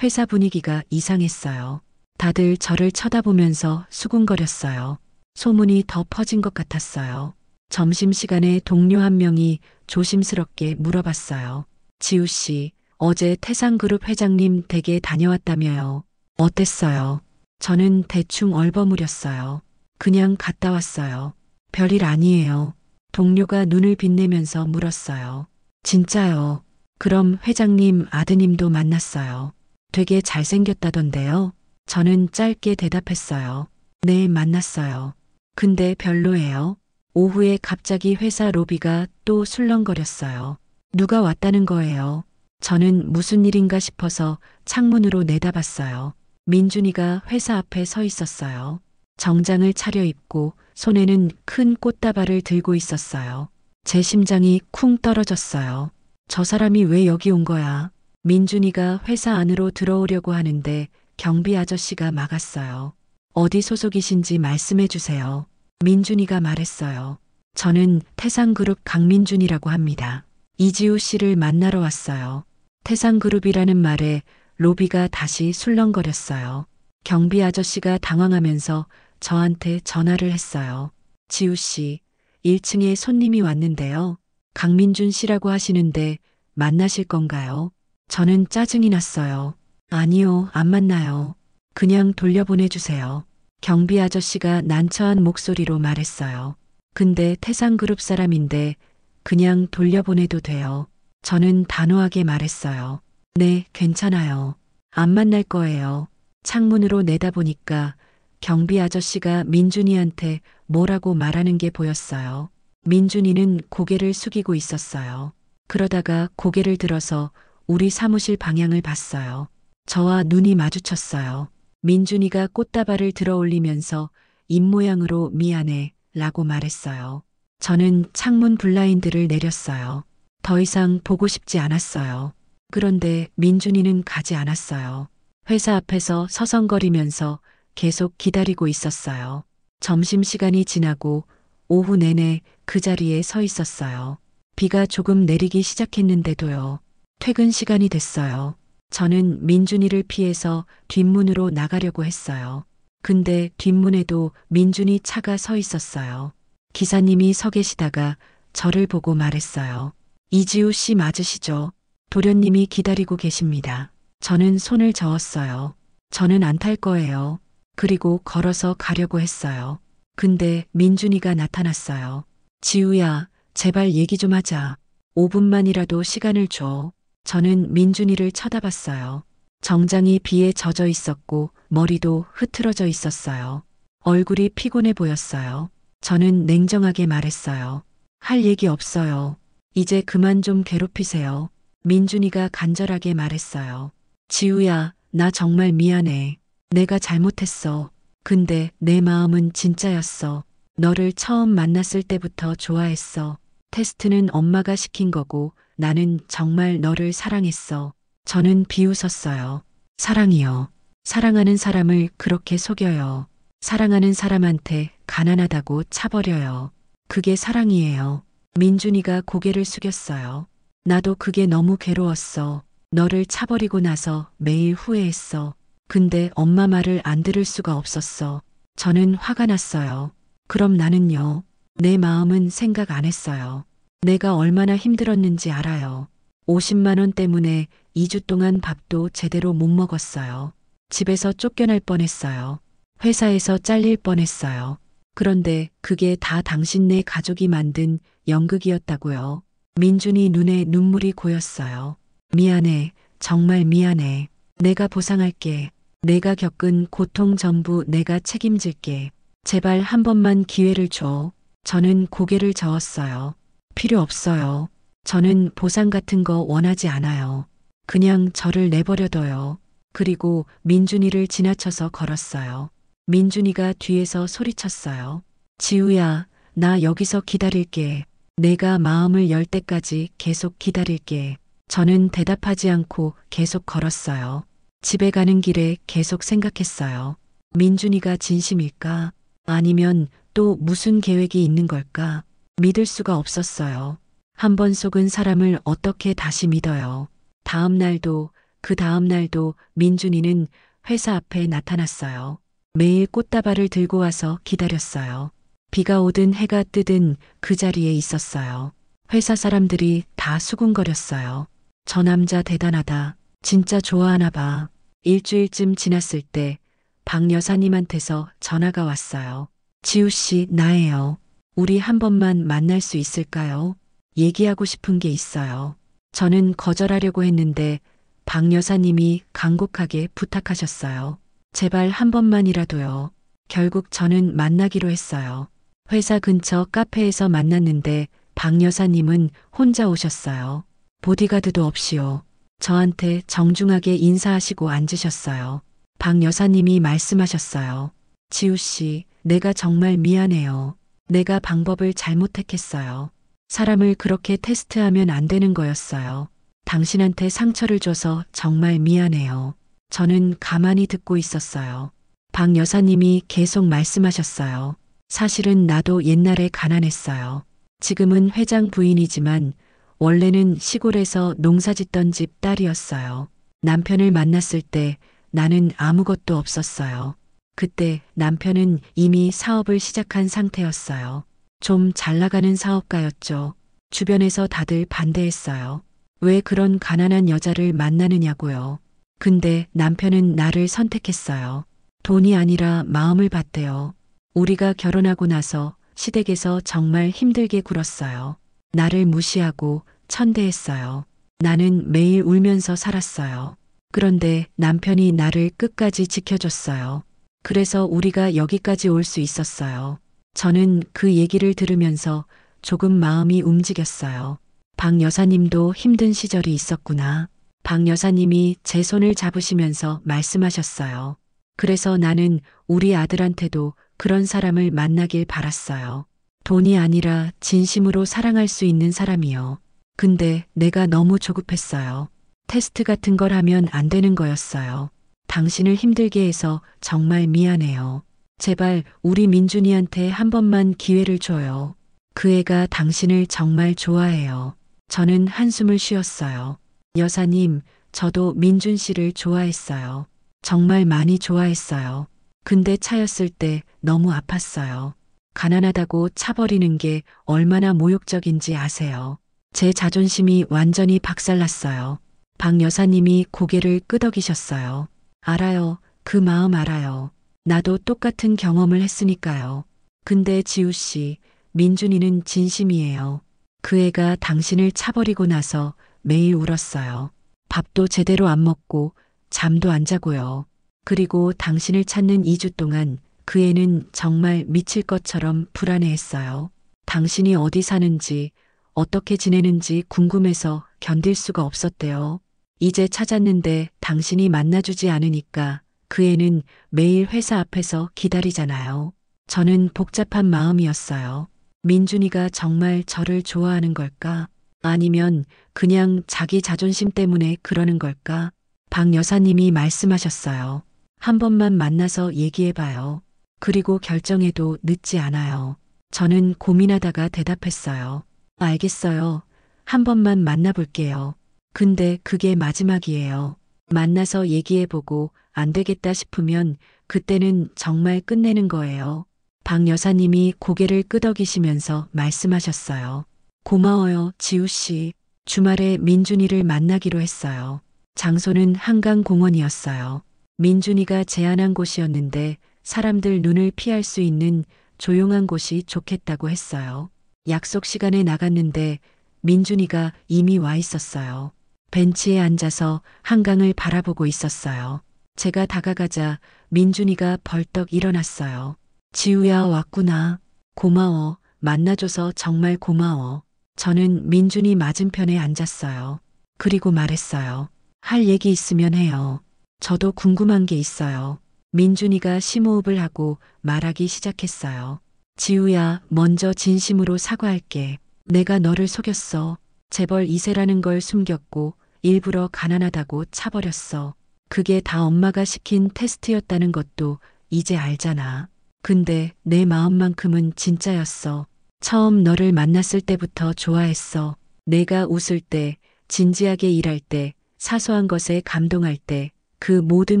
회사 분위기가 이상했어요. 다들 저를 쳐다보면서 수군거렸어요. 소문이 더 퍼진 것 같았어요. 점심시간에 동료 한 명이 조심스럽게 물어봤어요. 지우 씨, 어제 태상그룹 회장님 댁에 다녀왔다며요. 어땠어요? 저는 대충 얼버무렸어요. 그냥 갔다 왔어요. 별일 아니에요. 동료가 눈을 빛내면서 물었어요. 진짜요? 그럼 회장님 아드님도 만났어요. 되게 잘생겼다던데요? 저는 짧게 대답했어요. 네, 만났어요. 근데 별로예요. 오후에 갑자기 회사 로비가 또 술렁거렸어요. 누가 왔다는 거예요. 저는 무슨 일인가 싶어서 창문으로 내다봤어요. 민준이가 회사 앞에 서 있었어요. 정장을 차려입고 손에는 큰 꽃다발을 들고 있었어요. 제 심장이 쿵 떨어졌어요. 저 사람이 왜 여기 온 거야? 민준이가 회사 안으로 들어오려고 하는데 경비 아저씨가 막았어요. 어디 소속이신지 말씀해 주세요. 민준이가 말했어요. 저는 태상그룹 강민준이라고 합니다. 이지우 씨를 만나러 왔어요. 태상그룹이라는 말에 로비가 다시 술렁거렸어요. 경비 아저씨가 당황하면서 저한테 전화를 했어요. 지우 씨, 1층에 손님이 왔는데요. 강민준 씨라고 하시는데 만나실 건가요? 저는 짜증이 났어요. 아니요, 안 만나요. 그냥 돌려보내주세요. 경비 아저씨가 난처한 목소리로 말했어요. 근데 태상그룹 사람인데 그냥 돌려보내도 돼요. 저는 단호하게 말했어요. 네, 괜찮아요. 안 만날 거예요. 창문으로 내다보니까 경비 아저씨가 민준이한테 뭐라고 말하는 게 보였어요. 민준이는 고개를 숙이고 있었어요. 그러다가 고개를 들어서 우리 사무실 방향을 봤어요. 저와 눈이 마주쳤어요. 민준이가 꽃다발을 들어 올리면서 입모양으로 미안해 라고 말했어요. 저는 창문 블라인드를 내렸어요. 더 이상 보고 싶지 않았어요. 그런데 민준이는 가지 않았어요. 회사 앞에서 서성거리면서 계속 기다리고 있었어요. 점심시간이 지나고 오후 내내 그 자리에 서 있었어요. 비가 조금 내리기 시작했는데도요. 퇴근 시간이 됐어요. 저는 민준이를 피해서 뒷문으로 나가려고 했어요. 근데 뒷문에도 민준이 차가 서 있었어요. 기사님이 서 계시다가 저를 보고 말했어요. 이지우 씨 맞으시죠? 도련님이 기다리고 계십니다. 저는 손을 저었어요. 저는 안 탈 거예요. 그리고 걸어서 가려고 했어요. 근데 민준이가 나타났어요. 지우야, 제발 얘기 좀 하자. 5분만이라도 시간을 줘. 저는 민준이를 쳐다봤어요. 정장이 비에 젖어 있었고 머리도 흐트러져 있었어요. 얼굴이 피곤해 보였어요. 저는 냉정하게 말했어요. 할 얘기 없어요. 이제 그만 좀 괴롭히세요. 민준이가 간절하게 말했어요. 지우야, 나 정말 미안해. 내가 잘못했어. 근데 내 마음은 진짜였어. 너를 처음 만났을 때부터 좋아했어. 테스트는 엄마가 시킨 거고 나는 정말 너를 사랑했어. 저는 비웃었어요. 사랑이요. 사랑하는 사람을 그렇게 속여요. 사랑하는 사람한테 가난하다고 차버려요. 그게 사랑이에요. 민준이가 고개를 숙였어요. 나도 그게 너무 괴로웠어. 너를 차버리고 나서 매일 후회했어. 근데 엄마 말을 안 들을 수가 없었어. 저는 화가 났어요. 그럼 나는요. 내 마음은 생각 안 했어요. 내가 얼마나 힘들었는지 알아요. 50만 원 때문에 2주 동안 밥도 제대로 못 먹었어요. 집에서 쫓겨날 뻔했어요. 회사에서 잘릴 뻔했어요. 그런데 그게 다 당신네 가족이 만든 연극이었다고요. 민준이 눈에 눈물이 고였어요. 미안해. 정말 미안해. 내가 보상할게. 내가 겪은 고통 전부 내가 책임질게. 제발 한 번만 기회를 줘. 저는 고개를 저었어요. 필요 없어요. 저는 보상 같은 거 원하지 않아요. 그냥 저를 내버려둬요. 그리고 민준이를 지나쳐서 걸었어요. 민준이가 뒤에서 소리쳤어요. 지우야, 나 여기서 기다릴게. 내가 마음을 열 때까지 계속 기다릴게. 저는 대답하지 않고 계속 걸었어요. 집에 가는 길에 계속 생각했어요. 민준이가 진심일까? 아니면 또 무슨 계획이 있는 걸까? 믿을 수가 없었어요. 한 번 속은 사람을 어떻게 다시 믿어요? 다음 날도 그 다음 날도 민준이는 회사 앞에 나타났어요. 매일 꽃다발을 들고 와서 기다렸어요. 비가 오든 해가 뜨든 그 자리에 있었어요. 회사 사람들이 다 수군거렸어요. 저 남자 대단하다. 진짜 좋아하나 봐. 일주일쯤 지났을 때 박 여사님한테서 전화가 왔어요. 지우 씨, 나예요. 우리 한 번만 만날 수 있을까요? 얘기하고 싶은 게 있어요. 저는 거절하려고 했는데 박 여사님이 간곡하게 부탁하셨어요. 제발 한 번만이라도요. 결국 저는 만나기로 했어요. 회사 근처 카페에서 만났는데 박 여사님은 혼자 오셨어요. 보디가드도 없이요. 저한테 정중하게 인사하시고 앉으셨어요. 박 여사님이 말씀하셨어요. 지우 씨, 내가 정말 미안해요. 내가 방법을 잘못 택했어요. 사람을 그렇게 테스트하면 안 되는 거였어요. 당신한테 상처를 줘서 정말 미안해요. 저는 가만히 듣고 있었어요. 박 여사님이 계속 말씀하셨어요. 사실은 나도 옛날에 가난했어요. 지금은 회장 부인이지만 원래는 시골에서 농사짓던 집 딸이었어요. 남편을 만났을 때 나는 아무것도 없었어요. 그때 남편은 이미 사업을 시작한 상태였어요. 좀 잘 나가는 사업가였죠. 주변에서 다들 반대했어요. 왜 그런 가난한 여자를 만나느냐고요. 근데 남편은 나를 선택했어요. 돈이 아니라 마음을 받대요. 우리가 결혼하고 나서 시댁에서 정말 힘들게 굴었어요. 나를 무시하고 천대했어요. 나는 매일 울면서 살았어요. 그런데 남편이 나를 끝까지 지켜줬어요. 그래서 우리가 여기까지 올 수 있었어요. 저는 그 얘기를 들으면서 조금 마음이 움직였어요. 박 여사님도 힘든 시절이 있었구나. 박 여사님이 제 손을 잡으시면서 말씀하셨어요. 그래서 나는 우리 아들한테도 그런 사람을 만나길 바랐어요. 돈이 아니라 진심으로 사랑할 수 있는 사람이요. 근데 내가 너무 조급했어요. 테스트 같은 걸 하면 안 되는 거였어요. 당신을 힘들게 해서 정말 미안해요. 제발 우리 민준이한테 한 번만 기회를 줘요. 그 애가 당신을 정말 좋아해요. 저는 한숨을 쉬었어요. 여사님, 저도 민준 씨를 좋아했어요. 정말 많이 좋아했어요. 근데 차였을 때 너무 아팠어요. 가난하다고 차버리는 게 얼마나 모욕적인지 아세요. 제 자존심이 완전히 박살났어요. 박 여사님이 고개를 끄덕이셨어요. 알아요. 그 마음 알아요. 나도 똑같은 경험을 했으니까요. 근데 지우 씨, 민준이는 진심이에요. 그 애가 당신을 차버리고 나서 매일 울었어요. 밥도 제대로 안 먹고 잠도 안 자고요. 그리고 당신을 찾는 2주 동안 그 애는 정말 미칠 것처럼 불안해했어요. 당신이 어디 사는지, 어떻게 지내는지 궁금해서 견딜 수가 없었대요. 이제 찾았는데 당신이 만나주지 않으니까 그 애는 매일 회사 앞에서 기다리잖아요. 저는 복잡한 마음이었어요. 민준이가 정말 저를 좋아하는 걸까? 아니면 그냥 자기 자존심 때문에 그러는 걸까? 박 여사님이 말씀하셨어요. 한 번만 만나서 얘기해봐요. 그리고 결정해도 늦지 않아요. 저는 고민하다가 대답했어요. 알겠어요. 한 번만 만나볼게요. 근데 그게 마지막이에요. 만나서 얘기해보고 안 되겠다 싶으면 그때는 정말 끝내는 거예요. 박 여사님이 고개를 끄덕이시면서 말씀하셨어요. 고마워요, 지우 씨. 주말에 민준이를 만나기로 했어요. 장소는 한강공원이었어요. 민준이가 제안한 곳이었는데 사람들 눈을 피할 수 있는 조용한 곳이 좋겠다고 했어요. 약속 시간에 나갔는데 민준이가 이미 와 있었어요. 벤치에 앉아서 한강을 바라보고 있었어요. 제가 다가가자 민준이가 벌떡 일어났어요. 지우야, 왔구나. 고마워. 만나줘서 정말 고마워. 저는 민준이 맞은편에 앉았어요. 그리고 말했어요. 할 얘기 있으면 해요. 저도 궁금한 게 있어요. 민준이가 심호흡을 하고 말하기 시작했어요. 지우야, 먼저 진심으로 사과할게. 내가 너를 속였어. 재벌 2세라는 걸 숨겼고 일부러 가난하다고 차버렸어. 그게 다 엄마가 시킨 테스트였다는 것도 이제 알잖아. 근데 내 마음만큼은 진짜였어. 처음 너를 만났을 때부터 좋아했어. 내가 웃을 때, 진지하게 일할 때, 사소한 것에 감동할 때, 그 모든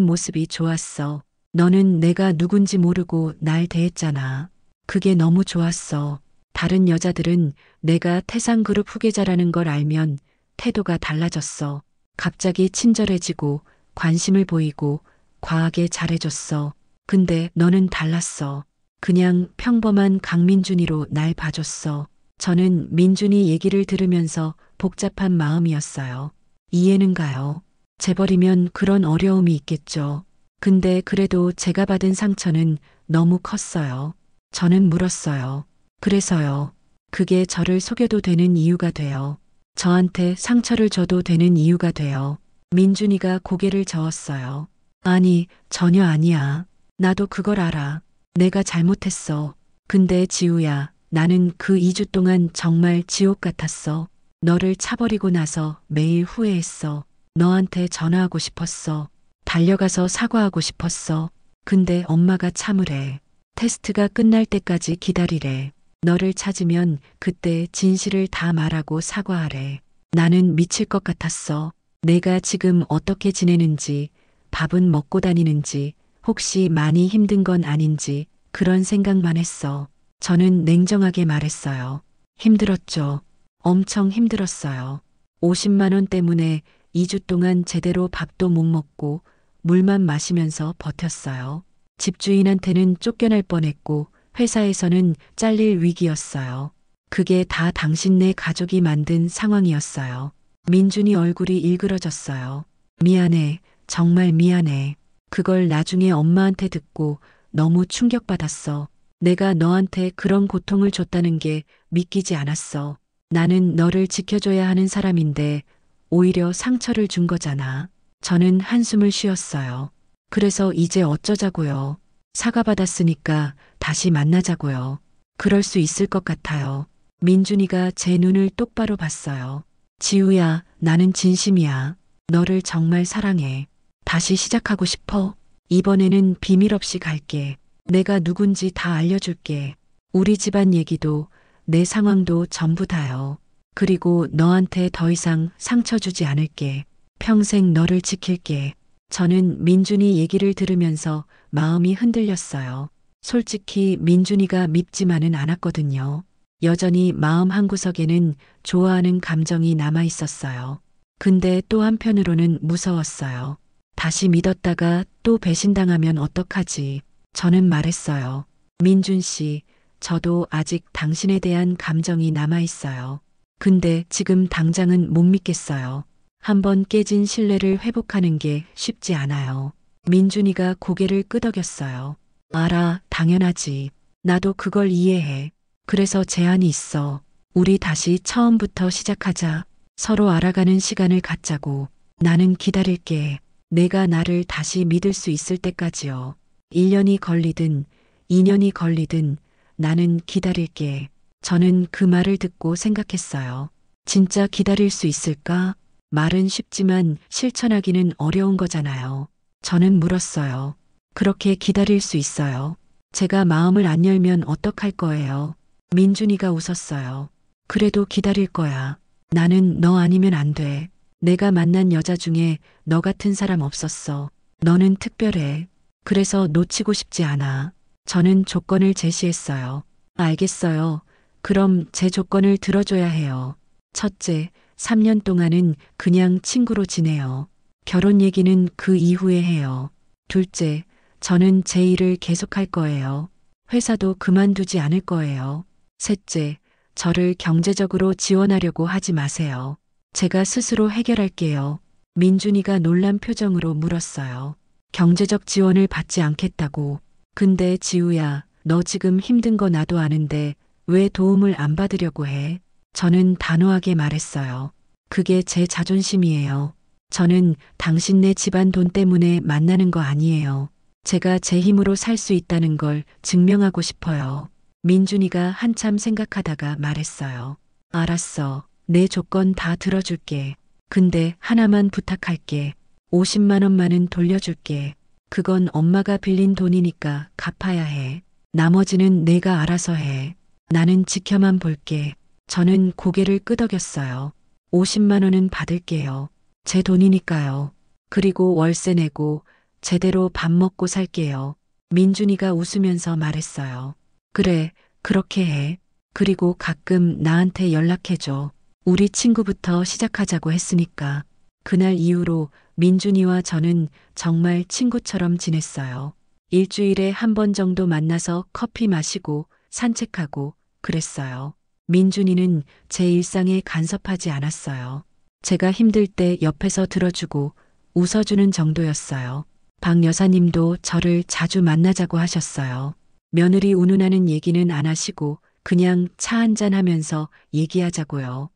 모습이 좋았어. 너는 내가 누군지 모르고 날 대했잖아. 그게 너무 좋았어. 다른 여자들은 내가 태상그룹 후계자라는 걸 알면 태도가 달라졌어. 갑자기 친절해지고 관심을 보이고 과하게 잘해줬어. 근데 너는 달랐어. 그냥 평범한 강민준이로 날 봐줬어. 저는 민준이 얘기를 들으면서 복잡한 마음이었어요. 이해는 가요. 재벌이면 그런 어려움이 있겠죠. 근데 그래도 제가 받은 상처는 너무 컸어요. 저는 물었어요. 그래서요. 그게 저를 속여도 되는 이유가 돼요. 저한테 상처를 줘도 되는 이유가 돼요. 민준이가 고개를 저었어요. 아니, 전혀 아니야. 나도 그걸 알아. 내가 잘못했어. 근데 지우야, 나는 그 2주 동안 정말 지옥 같았어. 너를 차버리고 나서 매일 후회했어. 너한테 전화하고 싶었어. 달려가서 사과하고 싶었어. 근데 엄마가 참으래. 테스트가 끝날 때까지 기다리래. 너를 찾으면 그때 진실을 다 말하고 사과하래. 나는 미칠 것 같았어. 내가 지금 어떻게 지내는지, 밥은 먹고 다니는지, 혹시 많이 힘든 건 아닌지 그런 생각만 했어. 저는 냉정하게 말했어요. 힘들었죠. 엄청 힘들었어요. 50만 원 때문에 2주 동안 제대로 밥도 못 먹고 물만 마시면서 버텼어요. 집주인한테는 쫓겨날 뻔했고 회사에서는 잘릴 위기였어요. 그게 다 당신네 가족이 만든 상황이었어요. 민준이 얼굴이 일그러졌어요. 미안해. 정말 미안해. 그걸 나중에 엄마한테 듣고 너무 충격받았어. 내가 너한테 그런 고통을 줬다는 게 믿기지 않았어. 나는 너를 지켜줘야 하는 사람인데 오히려 상처를 준 거잖아. 저는 한숨을 쉬었어요. 그래서 이제 어쩌자고요. 사과받았으니까 다시 만나자고요. 그럴 수 있을 것 같아요. 민준이가 제 눈을 똑바로 봤어요. 지우야, 나는 진심이야. 너를 정말 사랑해. 다시 시작하고 싶어. 이번에는 비밀 없이 갈게. 내가 누군지 다 알려줄게. 우리 집안 얘기도 내 상황도 전부 다요. 그리고 너한테 더 이상 상처 주지 않을게. 평생 너를 지킬게. 저는 민준이 얘기를 들으면서 마음이 흔들렸어요. 솔직히 민준이가 밉지만은 않았거든요. 여전히 마음 한구석에는 좋아하는 감정이 남아 있었어요. 근데 또 한편으로는 무서웠어요. 다시 믿었다가 또 배신당하면 어떡하지? 저는 말했어요. 민준 씨, 저도 아직 당신에 대한 감정이 남아 있어요. 근데 지금 당장은 못 믿겠어요. 한번 깨진 신뢰를 회복하는 게 쉽지 않아요. 민준이가 고개를 끄덕였어요. 알아, 당연하지. 나도 그걸 이해해. 그래서 제안이 있어. 우리 다시 처음부터 시작하자. 서로 알아가는 시간을 갖자고. 나는 기다릴게. 내가 나를 다시 믿을 수 있을 때까지요. 1년이 걸리든 2년이 걸리든 나는 기다릴게. 저는 그 말을 듣고 생각했어요. 진짜 기다릴 수 있을까? 말은 쉽지만 실천하기는 어려운 거잖아요. 저는 물었어요. 그렇게 기다릴 수 있어요. 제가 마음을 안 열면 어떡할 거예요? 민준이가 웃었어요. 그래도 기다릴 거야. 나는 너 아니면 안 돼. 내가 만난 여자 중에 너 같은 사람 없었어. 너는 특별해. 그래서 놓치고 싶지 않아. 저는 조건을 제시했어요. 알겠어요. 그럼 제 조건을 들어줘야 해요. 첫째, 3년 동안은 그냥 친구로 지내요. 결혼 얘기는 그 이후에 해요. 둘째, 저는 제 일을 계속할 거예요. 회사도 그만두지 않을 거예요. 셋째, 저를 경제적으로 지원하려고 하지 마세요. 제가 스스로 해결할게요. 민준이가 놀란 표정으로 물었어요. 경제적 지원을 받지 않겠다고. 근데 지우야, 너 지금 힘든 거 나도 아는데 왜 도움을 안 받으려고 해? 저는 단호하게 말했어요. 그게 제 자존심이에요. 저는 당신네 집안 돈 때문에 만나는 거 아니에요. 제가 제 힘으로 살 수 있다는 걸 증명하고 싶어요. 민준이가 한참 생각하다가 말했어요. 알았어. 내 조건 다 들어줄게. 근데 하나만 부탁할게. 50만 원만은 돌려줄게. 그건 엄마가 빌린 돈이니까 갚아야 해. 나머지는 내가 알아서 해. 나는 지켜만 볼게. 저는 고개를 끄덕였어요. 50만 원은 받을게요. 제 돈이니까요. 그리고 월세 내고 제대로 밥 먹고 살게요. 민준이가 웃으면서 말했어요. 그래, 그렇게 해. 그리고 가끔 나한테 연락해줘. 우리 친구부터 시작하자고 했으니까. 그날 이후로 민준이와 저는 정말 친구처럼 지냈어요. 일주일에 한 번 정도 만나서 커피 마시고 산책하고 그랬어요. 민준이는 제 일상에 간섭하지 않았어요. 제가 힘들 때 옆에서 들어주고 웃어주는 정도였어요. 박 여사님도 저를 자주 만나자고 하셨어요. 며느리 운운하는 얘기는 안 하시고 그냥 차 한잔 하면서 얘기하자고요.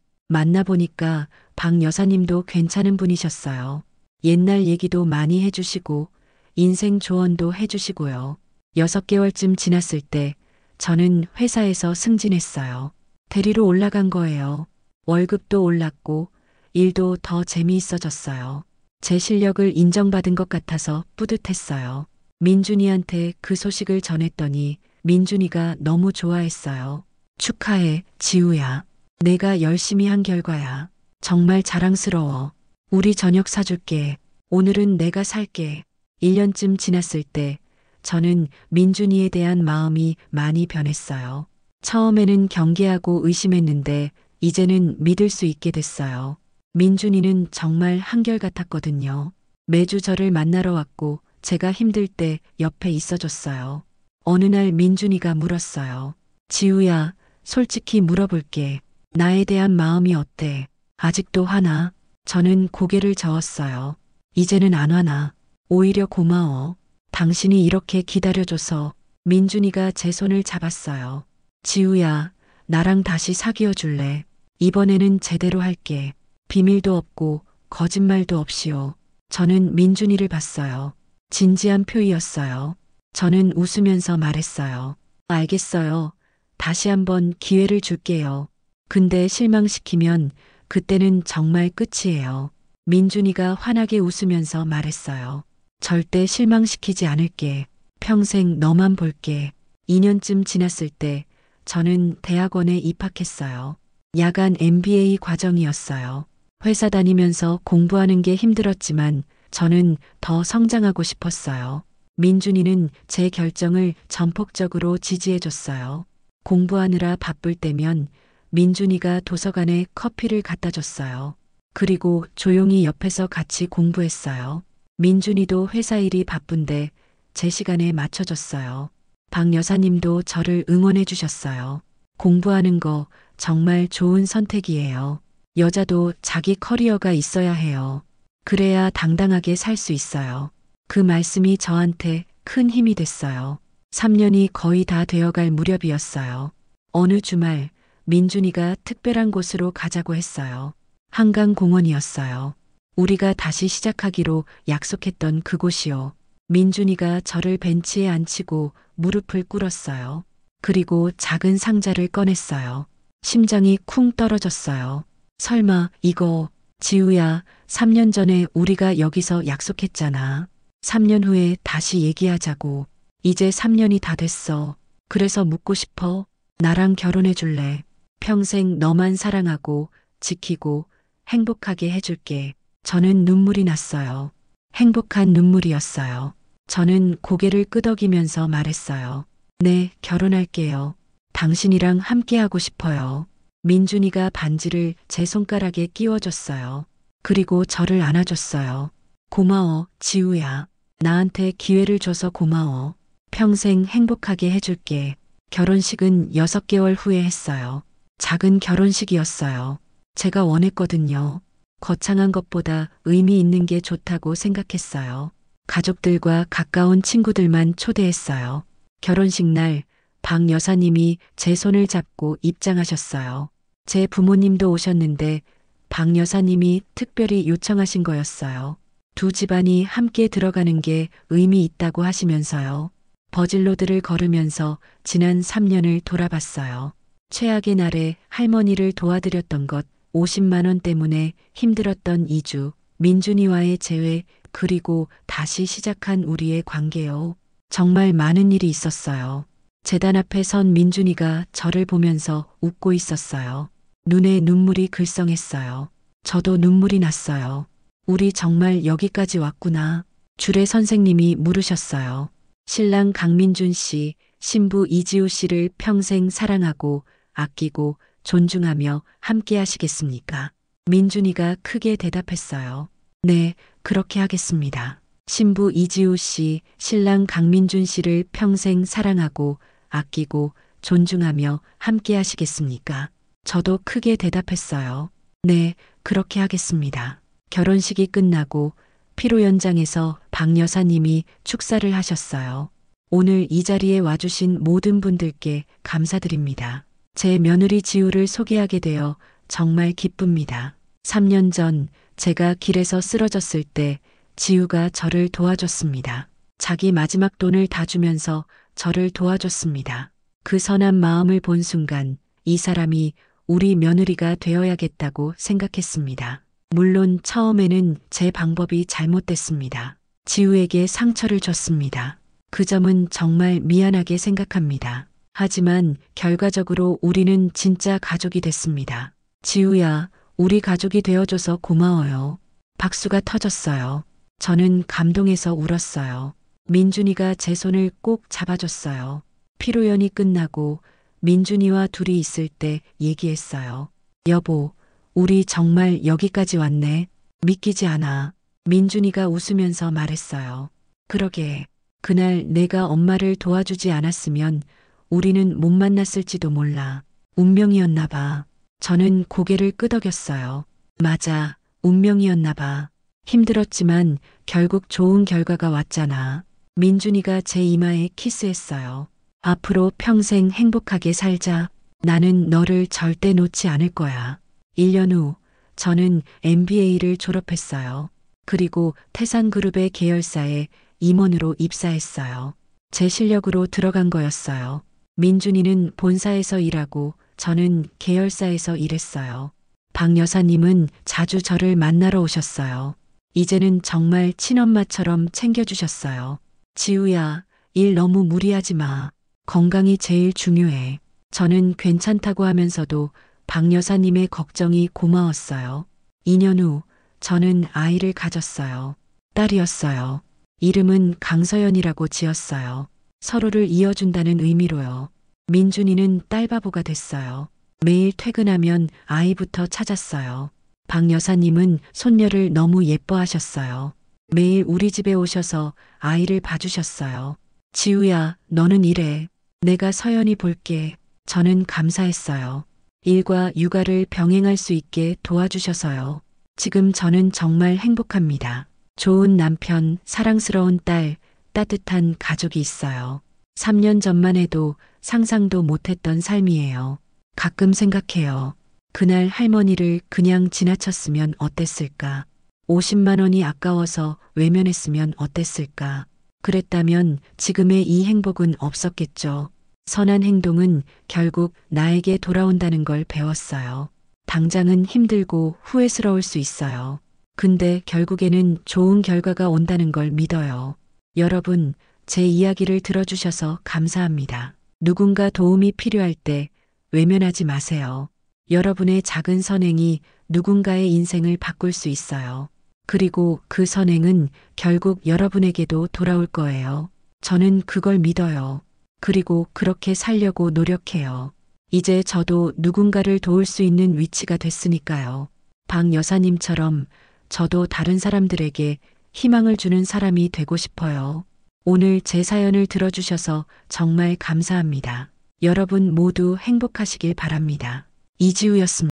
만나보니까 박 여사님도 괜찮은 분이셨어요. 옛날 얘기도 많이 해주시고 인생 조언도 해주시고요. 6개월쯤 지났을 때 저는 회사에서 승진했어요. 대리로 올라간 거예요. 월급도 올랐고 일도 더 재미있어졌어요. 제 실력을 인정받은 것 같아서 뿌듯했어요. 민준이한테 그 소식을 전했더니 민준이가 너무 좋아했어요. 축하해, 지우야. 내가 열심히 한 결과야. 정말 자랑스러워. 우리 저녁 사줄게. 오늘은 내가 살게. 1년쯤 지났을 때 저는 민준이에 대한 마음이 많이 변했어요. 처음에는 경계하고 의심했는데 이제는 믿을 수 있게 됐어요. 민준이는 정말 한결같았거든요. 매주 저를 만나러 왔고 제가 힘들 때 옆에 있어줬어요. 어느 날 민준이가 물었어요. 지우야, 솔직히 물어볼게. 나에 대한 마음이 어때? 아직도 화나? 저는 고개를 저었어요. 이제는 안 화나. 오히려 고마워. 당신이 이렇게 기다려줘서. 민준이가 제 손을 잡았어요. 지우야, 나랑 다시 사귀어 줄래? 이번에는 제대로 할게. 비밀도 없고 거짓말도 없이요. 저는 민준이를 봤어요. 진지한 표이었어요. 저는 웃으면서 말했어요. 알겠어요. 다시 한번 기회를 줄게요. 근데 실망시키면 그때는 정말 끝이에요. 민준이가 환하게 웃으면서 말했어요. 절대 실망시키지 않을게. 평생 너만 볼게. 2년쯤 지났을 때 저는 대학원에 입학했어요. 야간 MBA 과정이었어요. 회사 다니면서 공부하는 게 힘들었지만 저는 더 성장하고 싶었어요. 민준이는 제 결정을 전폭적으로 지지해줬어요. 공부하느라 바쁠 때면 민준이가 도서관에 커피를 갖다 줬어요. 그리고 조용히 옆에서 같이 공부했어요. 민준이도 회사 일이 바쁜데 제 시간에 맞춰줬어요. 박 여사님도 저를 응원해 주셨어요. 공부하는 거 정말 좋은 선택이에요. 여자도 자기 커리어가 있어야 해요. 그래야 당당하게 살 수 있어요. 그 말씀이 저한테 큰 힘이 됐어요. 3년이 거의 다 되어갈 무렵이었어요. 어느 주말 민준이가 특별한 곳으로 가자고 했어요. 한강공원이었어요. 우리가 다시 시작하기로 약속했던 그곳이요. 민준이가 저를 벤치에 앉히고 무릎을 꿇었어요. 그리고 작은 상자를 꺼냈어요. 심장이 쿵 떨어졌어요. 설마 이거 지우야, 3년 전에 우리가 여기서 약속했잖아. 3년 후에 다시 얘기하자고. 이제 3년이 다 됐어. 그래서 묻고 싶어. 나랑 결혼해 줄래? 평생 너만 사랑하고 지키고 행복하게 해줄게. 저는 눈물이 났어요. 행복한 눈물이었어요. 저는 고개를 끄덕이면서 말했어요. 네, 결혼할게요. 당신이랑 함께하고 싶어요. 민준이가 반지를 제 손가락에 끼워줬어요. 그리고 저를 안아줬어요. 고마워, 지우야. 나한테 기회를 줘서 고마워. 평생 행복하게 해줄게. 결혼식은 6개월 후에 했어요. 작은 결혼식이었어요. 제가 원했거든요. 거창한 것보다 의미 있는 게 좋다고 생각했어요. 가족들과 가까운 친구들만 초대했어요. 결혼식 날 박 여사님이 제 손을 잡고 입장하셨어요. 제 부모님도 오셨는데 박 여사님이 특별히 요청하신 거였어요. 두 집안이 함께 들어가는 게 의미 있다고 하시면서요. 버질로드를 걸으면서 지난 3년을 돌아봤어요. 최악의 날에 할머니를 도와드렸던 것, 50만 원 때문에 힘들었던 2주, 민준이와의 재회, 그리고 다시 시작한 우리의 관계요. 정말 많은 일이 있었어요. 재단 앞에 선 민준이가 저를 보면서 웃고 있었어요. 눈에 눈물이 글썽했어요. 저도 눈물이 났어요. 우리 정말 여기까지 왔구나. 주례 선생님이 물으셨어요. 신랑 강민준 씨, 신부 이지우 씨를 평생 사랑하고 아끼고 존중하며 함께 하시겠습니까? 민준이가 크게 대답했어요. 네, 그렇게 하겠습니다. 신부 이지우 씨, 신랑 강민준 씨를 평생 사랑하고 아끼고 존중하며 함께 하시겠습니까? 저도 크게 대답했어요. 네, 그렇게 하겠습니다. 결혼식이 끝나고 피로 연장에서 박 여사님이 축사를 하셨어요. 오늘 이 자리에 와주신 모든 분들께 감사드립니다. 제 며느리 지우를 소개하게 되어 정말 기쁩니다. 3년 전 제가 길에서 쓰러졌을 때 지우가 저를 도와줬습니다. 자기 마지막 돈을 다 주면서 저를 도와줬습니다. 그 선한 마음을 본 순간 이 사람이 우리 며느리가 되어야겠다고 생각했습니다. 물론 처음에는 제 방법이 잘못됐습니다. 지우에게 상처를 줬습니다. 그 점은 정말 미안하게 생각합니다. 하지만 결과적으로 우리는 진짜 가족이 됐습니다. 지우야, 우리 가족이 되어줘서 고마워요. 박수가 터졌어요. 저는 감동해서 울었어요. 민준이가 제 손을 꼭 잡아줬어요. 피로연이 끝나고 민준이와 둘이 있을 때 얘기했어요. 여보, 우리 정말 여기까지 왔네. 믿기지 않아. 민준이가 웃으면서 말했어요. 그러게, 그날 내가 엄마를 도와주지 않았으면 우리는 못 만났을지도 몰라. 운명이었나 봐. 저는 고개를 끄덕였어요. 맞아, 운명이었나 봐. 힘들었지만 결국 좋은 결과가 왔잖아. 민준이가 제 이마에 키스했어요. 앞으로 평생 행복하게 살자. 나는 너를 절대 놓지 않을 거야. 1년 후 저는 MBA를 졸업했어요. 그리고 태산그룹의 계열사에 임원으로 입사했어요. 제 실력으로 들어간 거였어요. 민준이는 본사에서 일하고 저는 계열사에서 일했어요. 박 여사님은 자주 저를 만나러 오셨어요. 이제는 정말 친엄마처럼 챙겨주셨어요. 지우야, 일 너무 무리하지 마. 건강이 제일 중요해. 저는 괜찮다고 하면서도 박 여사님의 걱정이 고마웠어요. 2년 후 저는 아이를 가졌어요. 딸이었어요. 이름은 강서연이라고 지었어요. 서로를 이어준다는 의미로요. 민준이는 딸바보가 됐어요. 매일 퇴근하면 아이부터 찾았어요. 박 여사님은 손녀를 너무 예뻐하셨어요. 매일 우리 집에 오셔서 아이를 봐주셨어요. 지우야, 너는 일해. 내가 서연이 볼게. 저는 감사했어요. 일과 육아를 병행할 수 있게 도와주셔서요. 지금 저는 정말 행복합니다. 좋은 남편, 사랑스러운 딸, 따뜻한 가족이 있어요. 3년 전만 해도 상상도 못했던 삶이에요. 가끔 생각해요. 그날 할머니를 그냥 지나쳤으면 어땠을까? 50만 원이 아까워서 외면했으면 어땠을까? 그랬다면 지금의 이 행복은 없었겠죠. 선한 행동은 결국 나에게 돌아온다는 걸 배웠어요. 당장은 힘들고 후회스러울 수 있어요. 근데 결국에는 좋은 결과가 온다는 걸 믿어요. 여러분, 제 이야기를 들어주셔서 감사합니다. 누군가 도움이 필요할 때 외면하지 마세요. 여러분의 작은 선행이 누군가의 인생을 바꿀 수 있어요. 그리고 그 선행은 결국 여러분에게도 돌아올 거예요. 저는 그걸 믿어요. 그리고 그렇게 살려고 노력해요. 이제 저도 누군가를 도울 수 있는 위치가 됐으니까요. 박 여사님처럼 저도 다른 사람들에게 희망을 주는 사람이 되고 싶어요. 오늘 제 사연을 들어주셔서 정말 감사합니다. 여러분 모두 행복하시길 바랍니다. 이지우였습니다.